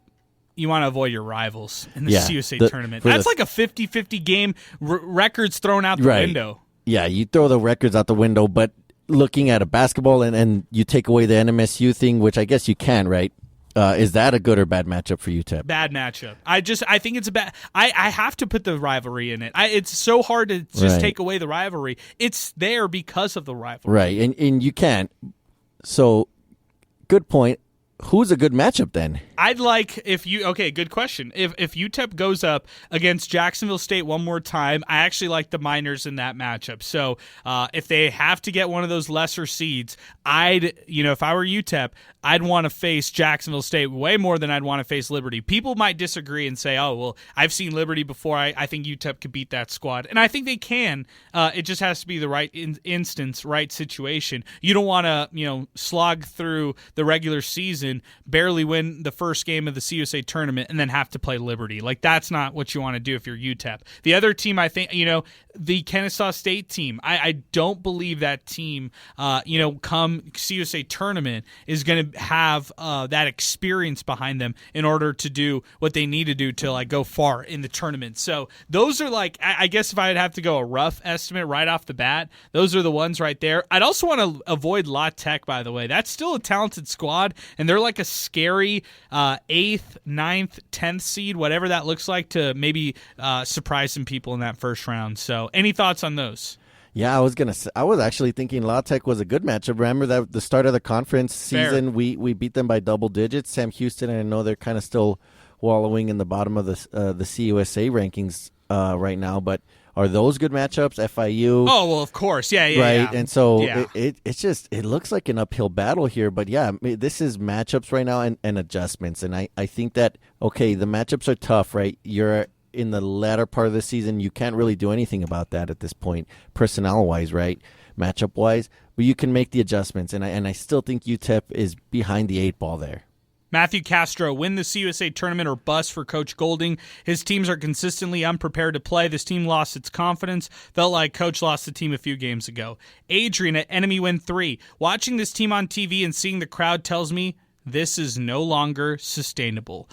you want to avoid your rivals in the CUSA tournament. That's like a 50-50 game, records thrown out the window. Yeah, you throw the records out the window, but looking at a basketball and you take away the NMSU thing, which I guess you can, right? Is that a good or bad matchup for UTEP? Bad matchup. I think it's a bad. I have to put the rivalry in it. It's so hard to just take away the rivalry. It's there because of the rivalry. Right, and you can't. So, good point. who's a good matchup then? I'd like good question. If UTEP goes up against Jacksonville State one more time, I actually like the Miners in that matchup. So if they have to get one of those lesser seeds, if I were UTEP, I'd want to face Jacksonville State way more than I'd want to face Liberty. People might disagree and say, oh, well, I've seen Liberty before. I think UTEP could beat that squad. And I think they can. It just has to be the right instance, right situation. You don't want to, slog through the regular season, barely win the first game of the CUSA tournament, and then have to play Liberty. Like, that's not what you want to do if you're UTEP. The other team, I think, the Kennesaw State team, I don't believe that team, come CUSA tournament is going to have that experience behind them in order to do what they need to do to go far in the tournament. So those are I guess if I'd have to go a rough estimate right off the bat, those are the ones right there. I'd also want to avoid La Tech, by the way. That's still a talented squad, and they're like a scary 8th, 9th, 10th seed, whatever that looks like, to maybe surprise some people in that first round. So any thoughts on those? Yeah, I was actually thinking La Tech was a good matchup. Remember that the start of the conference season, we beat them by double digits. Sam Houston, and I know they're kind of still wallowing in the bottom of the CUSA rankings right now, but are those good matchups? FIU. Oh, well, of course. Yeah. Right. And so it looks like an uphill battle here, but yeah, this is matchups right now and adjustments. And I think that, okay, the matchups are tough, right? You're in the latter part of the season. You can't really do anything about that at this point, personnel-wise, right? Matchup-wise, but you can make the adjustments. And I still think UTEP is behind the 8 ball there. Matthew Castro, win the CUSA tournament or bust for Coach Golding. His teams are consistently unprepared to play. This team lost its confidence. Felt like Coach lost the team a few games ago. Adrian at Enemy Win 3. Watching this team on TV and seeing the crowd tells me this is no longer sustainable.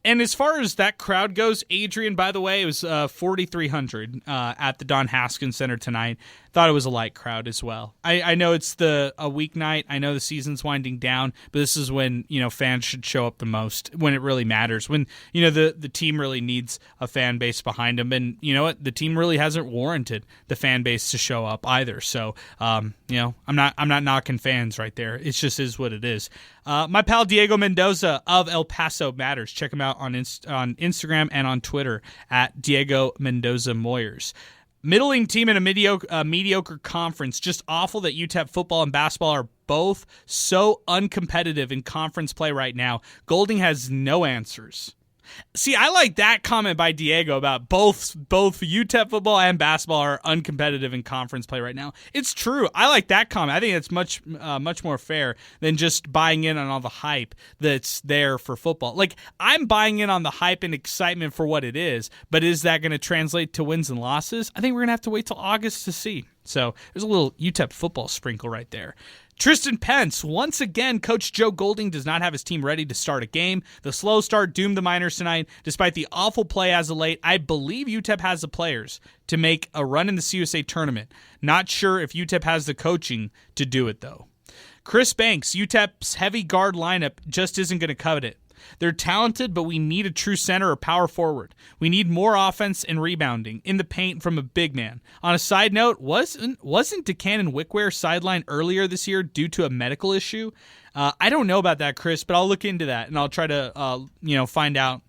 And as far as that crowd goes, Adrian, by the way, it was 4,300 at the Don Haskins Center tonight. Thought it was a light crowd as well. I know it's a weeknight. I know the season's winding down, but this is when fans should show up the most, when it really matters, when the team really needs a fan base behind them. And you know what? The team really hasn't warranted the fan base to show up either. So I'm not knocking fans right there. It just is what it is. My pal Diego Mendoza of El Paso Matters. Check him out on Instagram and on Twitter at Diego Mendoza Moyers. Middling team in a mediocre conference. Just awful that UTEP football and basketball are both so uncompetitive in conference play right now. Golding has no answers. See, I like that comment by Diego about both UTEP football and basketball are uncompetitive in conference play right now. It's true. I like that comment. I think it's much more fair than just buying in on all the hype that's there for football. Like, I'm buying in on the hype and excitement for what it is, but is that going to translate to wins and losses? I think we're going to have to wait till August to see. So there's a little UTEP football sprinkle right there. Tristan Pence, once again, Coach Joe Golding does not have his team ready to start a game. The slow start doomed the Miners tonight. Despite the awful play as of late, I believe UTEP has the players to make a run in the CUSA tournament. Not sure if UTEP has the coaching to do it, though. Chris Banks, UTEP's heavy guard lineup just isn't going to cut it. They're talented, but we need a true center or power forward. We need more offense and rebounding in the paint from a big man. On a side note, wasn't DeCannon Wickware sidelined earlier this year due to a medical issue? I don't know about that, Chris, but I'll look into that and I'll try to find out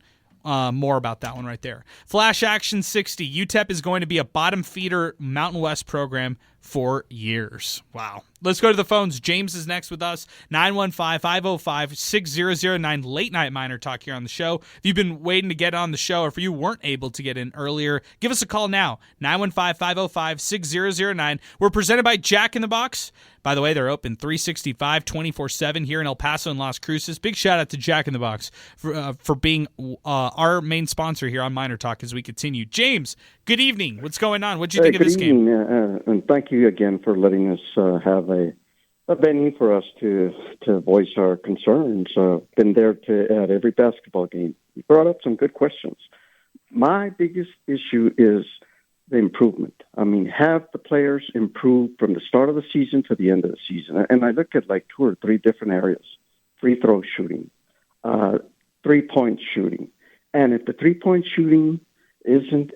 more about that one right there. Flash Action 60. UTEP is going to be a bottom feeder Mountain West program for years. Wow. Let's go to the phones. James is next with us. 915-505-6009. Late night Miner Talk here on the show. If you've been waiting to get on the show or if you weren't able to get in earlier, give us a call now. 915-505-6009. We're presented by Jack in the Box. By the way, they're open 365, 24/7 here in El Paso and Las Cruces. Big shout out to Jack in the Box for being our main sponsor here on Miner Talk as we continue. James, good evening. What's going on? What did you think of this game? And thank you again for letting us have a venue for us to voice our concerns. Been there at every basketball game. You brought up some good questions. My biggest issue is the improvement. I mean, have the players improved from the start of the season to the end of the season? And I look at like 2 or 3 different areas: free throw shooting, 3-point shooting, and if the 3-point shooting isn't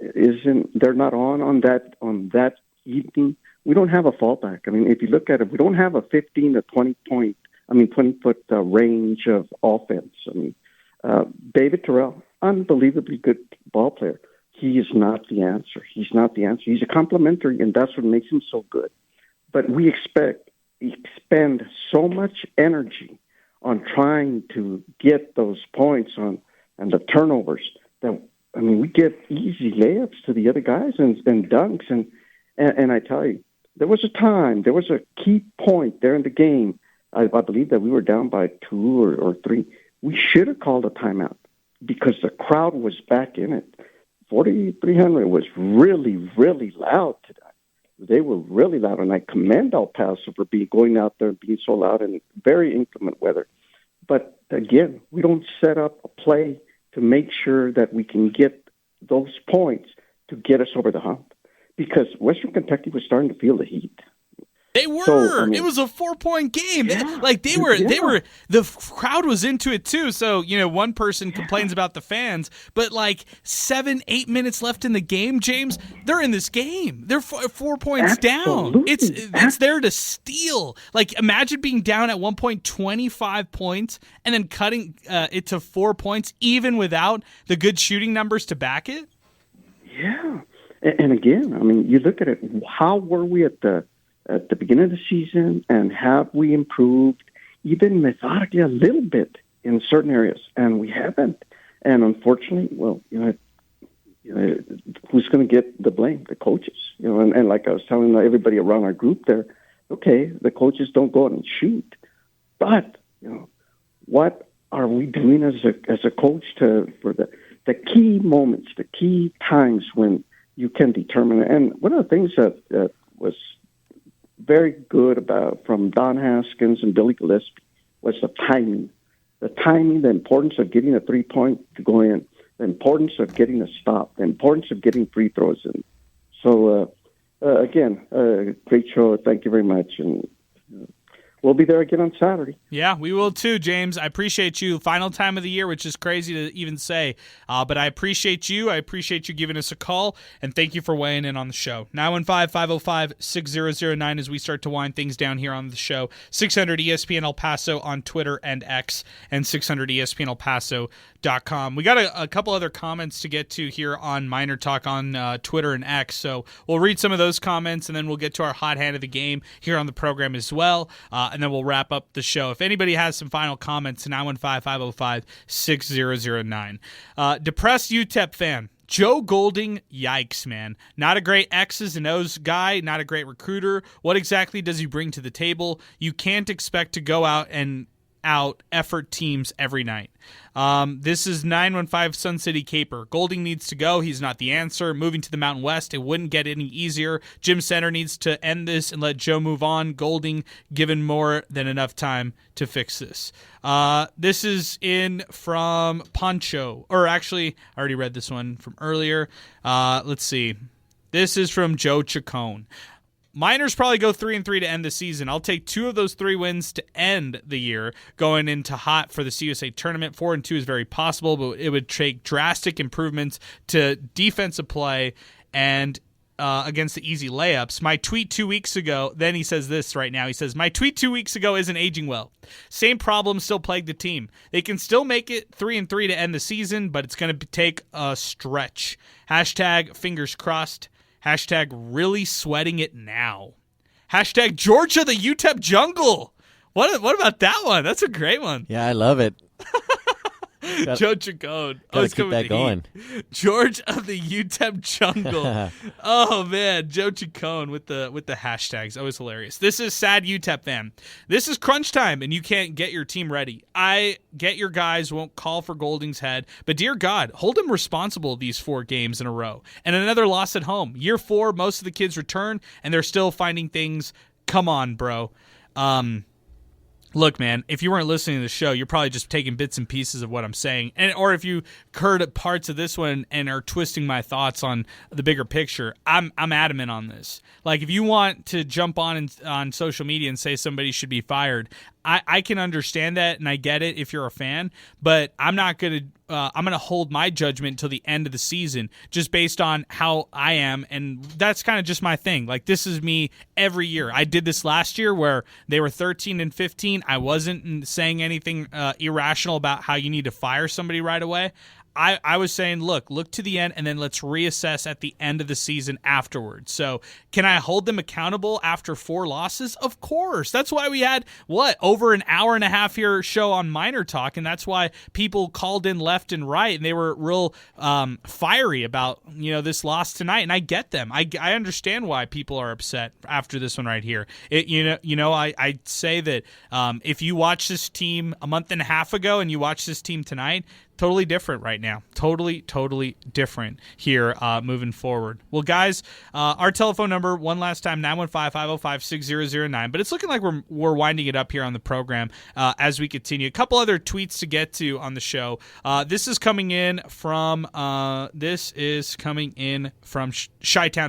they're not on that evening, we don't have a fallback. I mean, if you look at it, we don't have a 15 to 20 point 20-foot range of offense. David Terrell, unbelievably good ball player. He is not the answer. He's not the answer. He's a complementary, and that's what makes him so good. But we expend so much energy on trying to get those points on and the turnovers that, we get easy layups to the other guys and dunks. And I tell you, there was a key point there in the game. I believe that we were down by 2 or 3. We should have called a timeout because the crowd was back in it. 4,300 was really, really loud today. They were really loud, and I commend El Paso for going out there and being so loud in very inclement weather. But again, we don't set up a play to make sure that we can get those points to get us over the hump, because Western Kentucky was starting to feel the heat. They were. It was a 4-point game. Yeah, They were. The crowd was into it too. So one person complains about the fans, but 7-8 minutes left in the game, James. They're in this game. They're 4 points down. It's there to steal. Imagine being down at 1 point, 25 points, and then cutting it to 4 points, even without the good shooting numbers to back it. Yeah, and again, you look at it. How were we at the beginning of the season, and have we improved even methodically a little bit in certain areas? And we haven't. And unfortunately, who's going to get the blame? The coaches. And like I was telling everybody around our group there, okay, the coaches don't go out and shoot, but what are we doing as a coach for the key moments, the key times when you can determine it? And one of the things that was very good about from Don Haskins and Billy Gillespie was the timing, the importance of getting a 3-point to go in, the importance of getting a stop, the importance of getting free throws in. So again, great show. Thank you very much, and we'll be there again on Saturday. Yeah, we will too, James. I appreciate you. Final time of the year, which is crazy to even say, but I appreciate you. I appreciate you giving us a call, and thank you for weighing in on the show. 915-505-6009 as we start to wind things down here on the show. 600 ESPN El Paso on Twitter and X, and 600 ESPN El Paso.com. We got a couple other comments to get to here on MinerTalk on Twitter and X, so we'll read some of those comments, and then we'll get to our hot hand of the game here on the program as well. And then we'll wrap up the show. If anybody has some final comments, 915-505-6009. Depressed UTEP fan. Joe Golding, yikes, man. Not a great X's and O's guy, not a great recruiter. What exactly does he bring to the table? You can't expect to go out effort teams every night. This is 915 Sun City Caper. Golding needs to go. He's not the answer. Moving to the Mountain West, it wouldn't get any easier. Jim Center needs to end this and let Joe move on. Golding given more than enough time to fix this. This is in from Poncho. Or actually, I already read this one from earlier. Let's see. This is from Joe Chacon. Miners probably go 3-3 to end the season. I'll take 2 of those 3 wins to end the year going into hot for the CUSA tournament. 4-2 is very possible, but it would take drastic improvements to defensive play and against the easy layups. My tweet 2 weeks ago, then he says this right now. He says, my tweet 2 weeks ago isn't aging well. Same problem still plague the team. They can still make it 3-3 to end the season, but it's going to take a stretch. Hashtag fingers crossed. Hashtag really sweating it now. Hashtag Georgia the UTEP jungle. What about that one? That's a great one. Yeah, I love it. Joe Chacon. Gotta keep that going. George of the UTEP jungle. Oh man, Joe Chacon with the hashtags. Always hilarious. This is sad UTEP fan. This is crunch time and you can't get your team ready. I get your guys won't call for Golding's head, but dear God, hold him responsible these 4 games in a row. And another loss at home. Year 4, most of the kids return and they're still finding things. Come on, bro. Look, man, if you weren't listening to the show, you're probably just taking bits and pieces of what I'm saying. Or if you heard parts of this one and are twisting my thoughts on the bigger picture, I'm adamant on this. Like, if you want to jump on social media and say somebody should be fired, I can understand that, and I get it if you're a fan, but I'm not going to I'm going to hold my judgment till the end of the season just based on how I am, and that's kind of just my thing. Like, this is me every year. I did this last year where they were 13-15. I wasn't saying anything irrational about how you need to fire somebody right away. I was saying, look to the end, and then let's reassess at the end of the season afterwards. So can I hold them accountable after 4 losses? Of course. That's why we had, over an hour and a half here show on MinerTalk, and that's why people called in left and right, and they were real fiery about this loss tonight, and I get them. I understand why people are upset after this one right here. I say that if you watch this team a month and a half ago and you watch this team tonight, totally different right now. Totally different here moving forward. Well, guys, our telephone number, one last time, 915-505-6009. But it's looking like we're winding it up here on the program as we continue. A couple other tweets to get to on the show. This is coming in from Chi-Town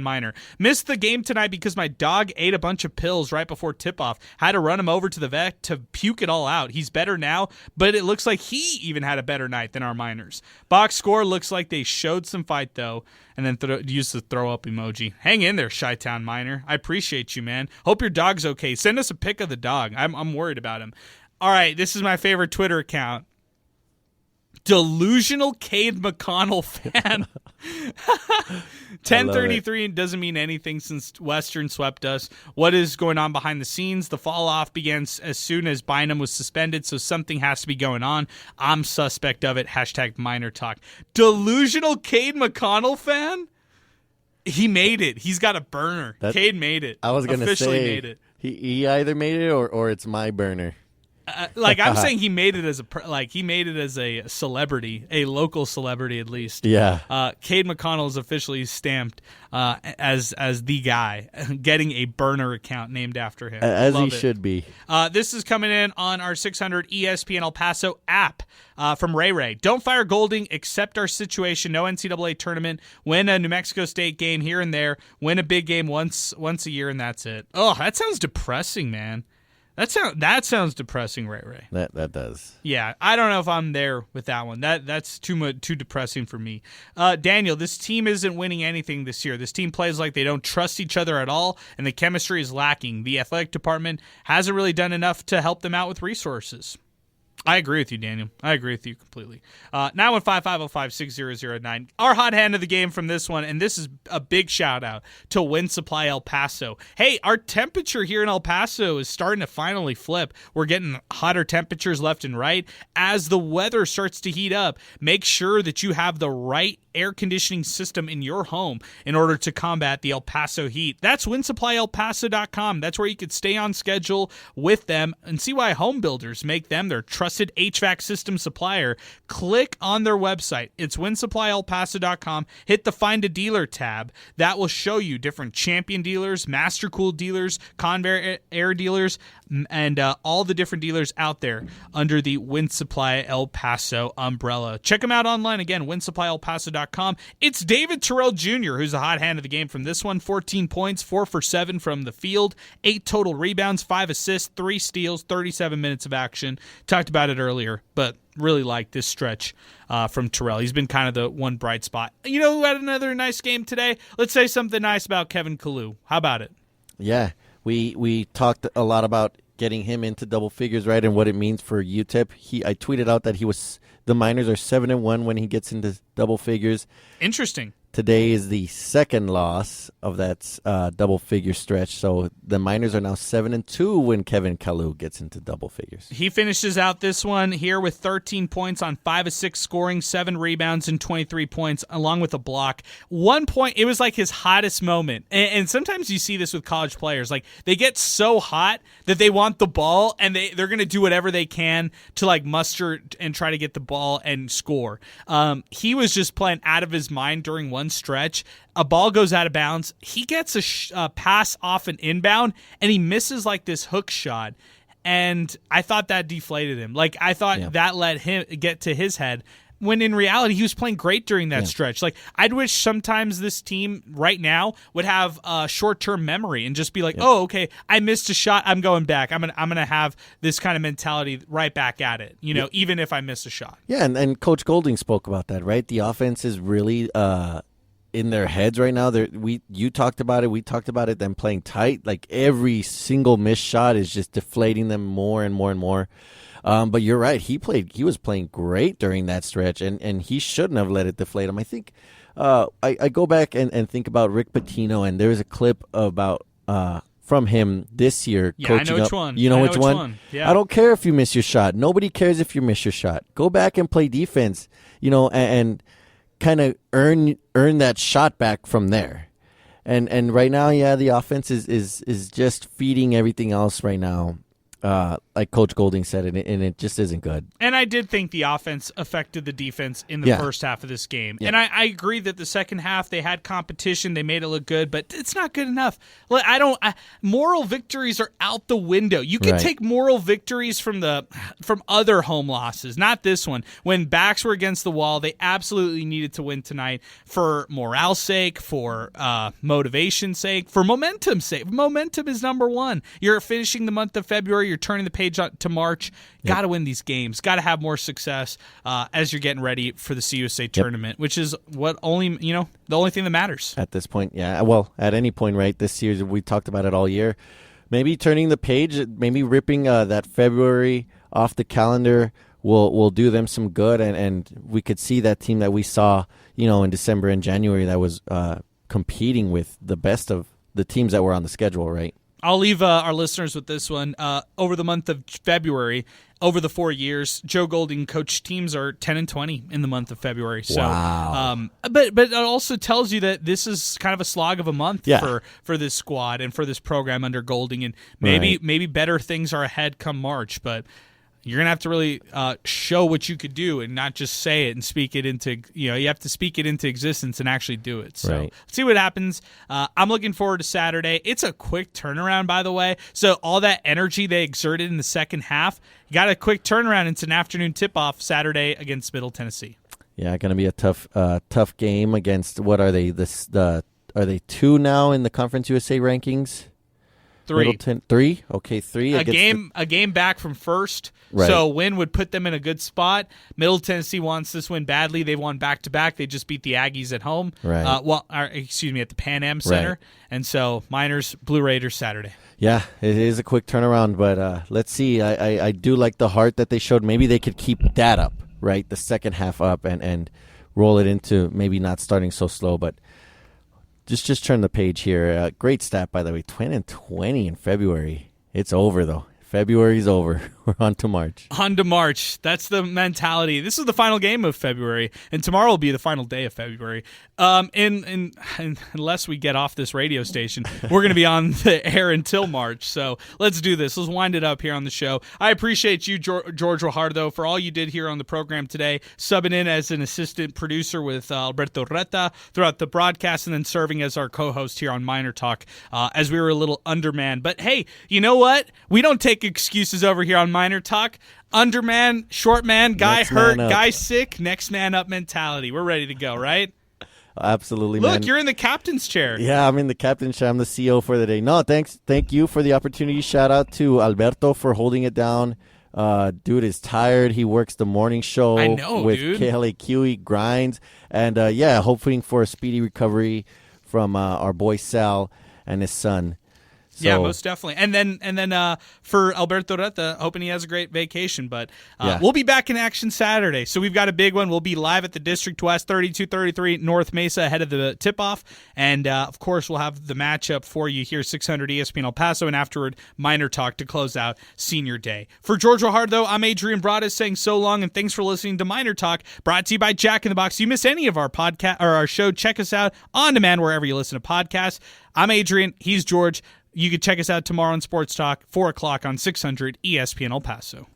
Miner. Missed the game tonight because my dog ate a bunch of pills right before tip-off. Had to run him over to the vet to puke it all out. He's better now, but it looks like he even had a better night than our Miners. Box score looks like they showed some fight, though, and then use the throw-up emoji. Hang in there, Chi-Town Miner. I appreciate you, man. Hope your dog's okay. Send us a pic of the dog. I'm worried about him. All right, this is my favorite Twitter account. Delusional Cade McConnell fan. 10:33 doesn't mean anything since Western swept us. What is going on behind the scenes? The fall off began as soon as Bynum was suspended, so something has to be going on. I'm suspect of it. #MinerTalk. Delusional Cade McConnell fan? He made it. He's got a burner. Cade made it. I was going to say made it. He either made it or it's my burner. I'm saying he made it as a celebrity, a local celebrity at least. Yeah. Cade McConnell is officially stamped as the guy, getting a burner account named after him. As he should be. This is coming in on our 600 ESPN El Paso app from Ray Ray. Don't fire Golding, accept our situation. No NCAA tournament. Win a New Mexico State game here and there. Win a big game once a year, and that's it. Oh, that sounds depressing, man. That sounds depressing, Ray Ray. That does. Yeah, I don't know if I'm there with that one. That's too depressing for me. Daniel, this team isn't winning anything this year. This team plays like they don't trust each other at all, and the chemistry is lacking. The athletic department hasn't really done enough to help them out with resources. I agree with you, Daniel. I agree with you completely. 915-505-6009. Our hot hand of the game from this one, and this is a big shout-out to Wind Supply El Paso. Hey, our temperature here in El Paso is starting to finally flip. We're getting hotter temperatures left and right. As the weather starts to heat up, make sure that you have the right air conditioning system in your home in order to combat the El Paso heat. That's WindSupplyElPaso.com. That's where you could stay on schedule with them and see why home builders make them their trusted HVAC system supplier. Click on their website. It's WindSupplyElPaso.com. Hit the Find a Dealer tab. That will show you different Champion dealers, Master Cool dealers, Convair Air dealers, and all the different dealers out there under the Wind Supply El Paso umbrella. Check them out online again, WindSupplyElPaso.com. It's David Terrell Jr., who's the hot hand of the game from this one. 14 points, 4 for 7 from the field, 8 total rebounds, 5 assists, 3 steals, 37 minutes of action. Talked about it earlier, but really like this stretch from Terrell. He's been kind of the one bright spot. You know who had another nice game today? Let's say something nice about Kevin Kalu. How about it? Yeah, we talked a lot about getting him into double figures, right, and what it means for UTEP. I tweeted out that the Miners are 7-1 when he gets into double figures. Interesting. Today is the second loss of that double figure stretch, so the Miners are now 7-2 when Kevin Kalu gets into double figures. He finishes out this one here with 13 points on 5 of 6 scoring, 7 rebounds, and 23 points, along with a block. 1 point, it was like his hottest moment. And sometimes you see this with college players. Like, they get so hot that they want the ball, and they're going to do whatever they can to, like, muster and try to get the ball and score. He was just playing out of his mind during one stretch. A ball goes out of bounds. He gets a pass off an inbound, and he misses like this hook shot. And I thought that deflated him. Like, I thought that let him get to his head. when in reality he was playing great during that stretch. Like, I'd wish sometimes this team right now would have a short-term memory and just be like, oh, okay, I missed a shot, I'm going back. I'm gonna have this kind of mentality right back at it, even if I miss a shot. Yeah, and Coach Golding spoke about that, right? The offense is really in their heads right now. You talked about it, we talked about it, them playing tight. Like, every single missed shot is just deflating them more and more and more. But you're right, he was playing great during that stretch, and he shouldn't have let it deflate him. I think I go back and think about Rick Pitino, and there's a clip about from him this year coaching I know up. which one. You know which one? Yeah. I don't care if you miss your shot. Nobody cares if you miss your shot. Go back and play defense, and kind of earn that shot back from there. And right now, the offense is just feeding everything else right now. Like Coach Golding said, and it just isn't good. And I did think the offense affected the defense in the first half of this game. Yeah. And I agree that the second half they had competition, they made it look good, but it's not good enough. Moral victories are out the window. You can take moral victories from other home losses, not this one. When backs were against the wall, they absolutely needed to win tonight for morale's sake, for motivation's sake, for momentum's sake. Momentum is number one. You're finishing the month of February. You're turning the page to March. Got to win these games. Got to have more success as you're getting ready for the CUSA tournament, which is the only thing that matters at this point. Yeah, well, at any point, right? This year, we talked about it all year. Maybe turning the page, maybe ripping that February off the calendar will do them some good, and we could see that team that we saw, in December and January that was competing with the best of the teams that were on the schedule, right? I'll leave our listeners with this one. Over the month of February, over the 4 years, Joe Golding coached teams are 10-20 in the month of February. So, wow. But it also tells you that this is kind of a slog of a month for this squad and for this program under Golding, and maybe better things are ahead come March, but you're going to have to really show what you could do and not just say it and speak it into, you have to speak it into existence and actually do it. So let's see what happens. I'm looking forward to Saturday. It's a quick turnaround, by the way. So all that energy they exerted in the second half, you got a quick turnaround into an afternoon tip-off Saturday against Middle Tennessee. Yeah, going to be a tough game against, what are they? Are they 2 now in the Conference USA rankings? 3. Middleton, 3? Okay, 3. A game back from first, so a win would put them in a good spot. Middle Tennessee wants this win badly. They won back-to-back. They just beat the Aggies at home. Right. At the Pan Am Center. Right. And so Miners, Blue Raiders Saturday. Yeah, it is a quick turnaround, but let's see. I do like the heart that they showed. Maybe they could keep that up, right? The second half up and roll it into maybe not starting so slow, but Just turn the page here. Great stat, by the way. 10-20 in February. It's over, though. February's over. We're on to March. On to March. That's the mentality. This is the final game of February, and tomorrow will be the final day of February. And unless we get off this radio station, we're going to be on the air until March. So let's do this. Let's wind it up here on the show. I appreciate you, George Guajardo, for all you did here on the program today, subbing in as an assistant producer with Alberto Reta throughout the broadcast, and then serving as our co-host here on MinerTalk as we were a little undermanned. But hey, you know what? We don't take excuses over here on MinerTalk. Underman, short man, guy hurt, guy sick, next man up mentality. We're ready to go, right? Absolutely, Look, man. you're in the captain's chair. Yeah, I'm in the captain's chair. I'm the CEO for the day. No, thank you for the opportunity. Shout out to Alberto for holding it down. Dude is tired. He works the morning show with KLAQ. He grinds. And hoping for a speedy recovery from our boy Sal and his son. So, yeah, most definitely. And then for Alberto Reta, hoping he has a great vacation. But we'll be back in action Saturday. So we've got a big one. We'll be live at the District West 3233 North Mesa ahead of the tip-off. And, of course, we'll have the matchup for you here, 600 ESPN El Paso, and afterward, MinerTalk to close out Senior Day. For George Guajardo, I'm Adrian Broadus saying so long, and thanks for listening to MinerTalk, brought to you by Jack in the Box. If you miss any of our podcast or our show, check us out on demand wherever you listen to podcasts. I'm Adrian. He's George. You can check us out tomorrow on Sports Talk, 4 o'clock on 600 ESPN El Paso.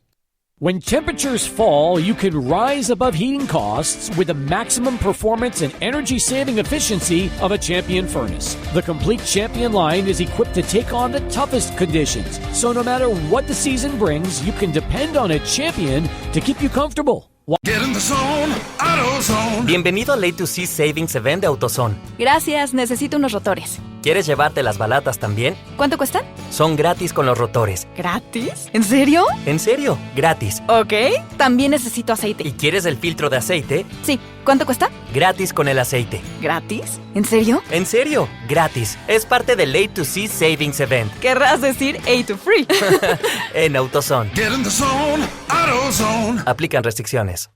When temperatures fall, you can rise above heating costs with the maximum performance and energy-saving efficiency of a Champion furnace. The complete Champion line is equipped to take on the toughest conditions, so no matter what the season brings, you can depend on a Champion to keep you comfortable. Get in the zone, AutoZone. Bienvenido al A2C Savings Event de AutoZone. Gracias, necesito unos rotores. ¿Quieres llevarte las balatas también? ¿Cuánto cuestan? Son gratis con los rotores. ¿Gratis? ¿En serio? ¿En serio? Gratis. Ok, también necesito aceite. ¿Y quieres el filtro de aceite? Sí, ¿cuánto cuesta? Gratis con el aceite. ¿Gratis? ¿En serio? ¿En serio? Gratis. Es parte del A2C Savings Event. Querrás decir A2Free. En AutoZone. Get in the zone, AutoZone. Aplican restricciones.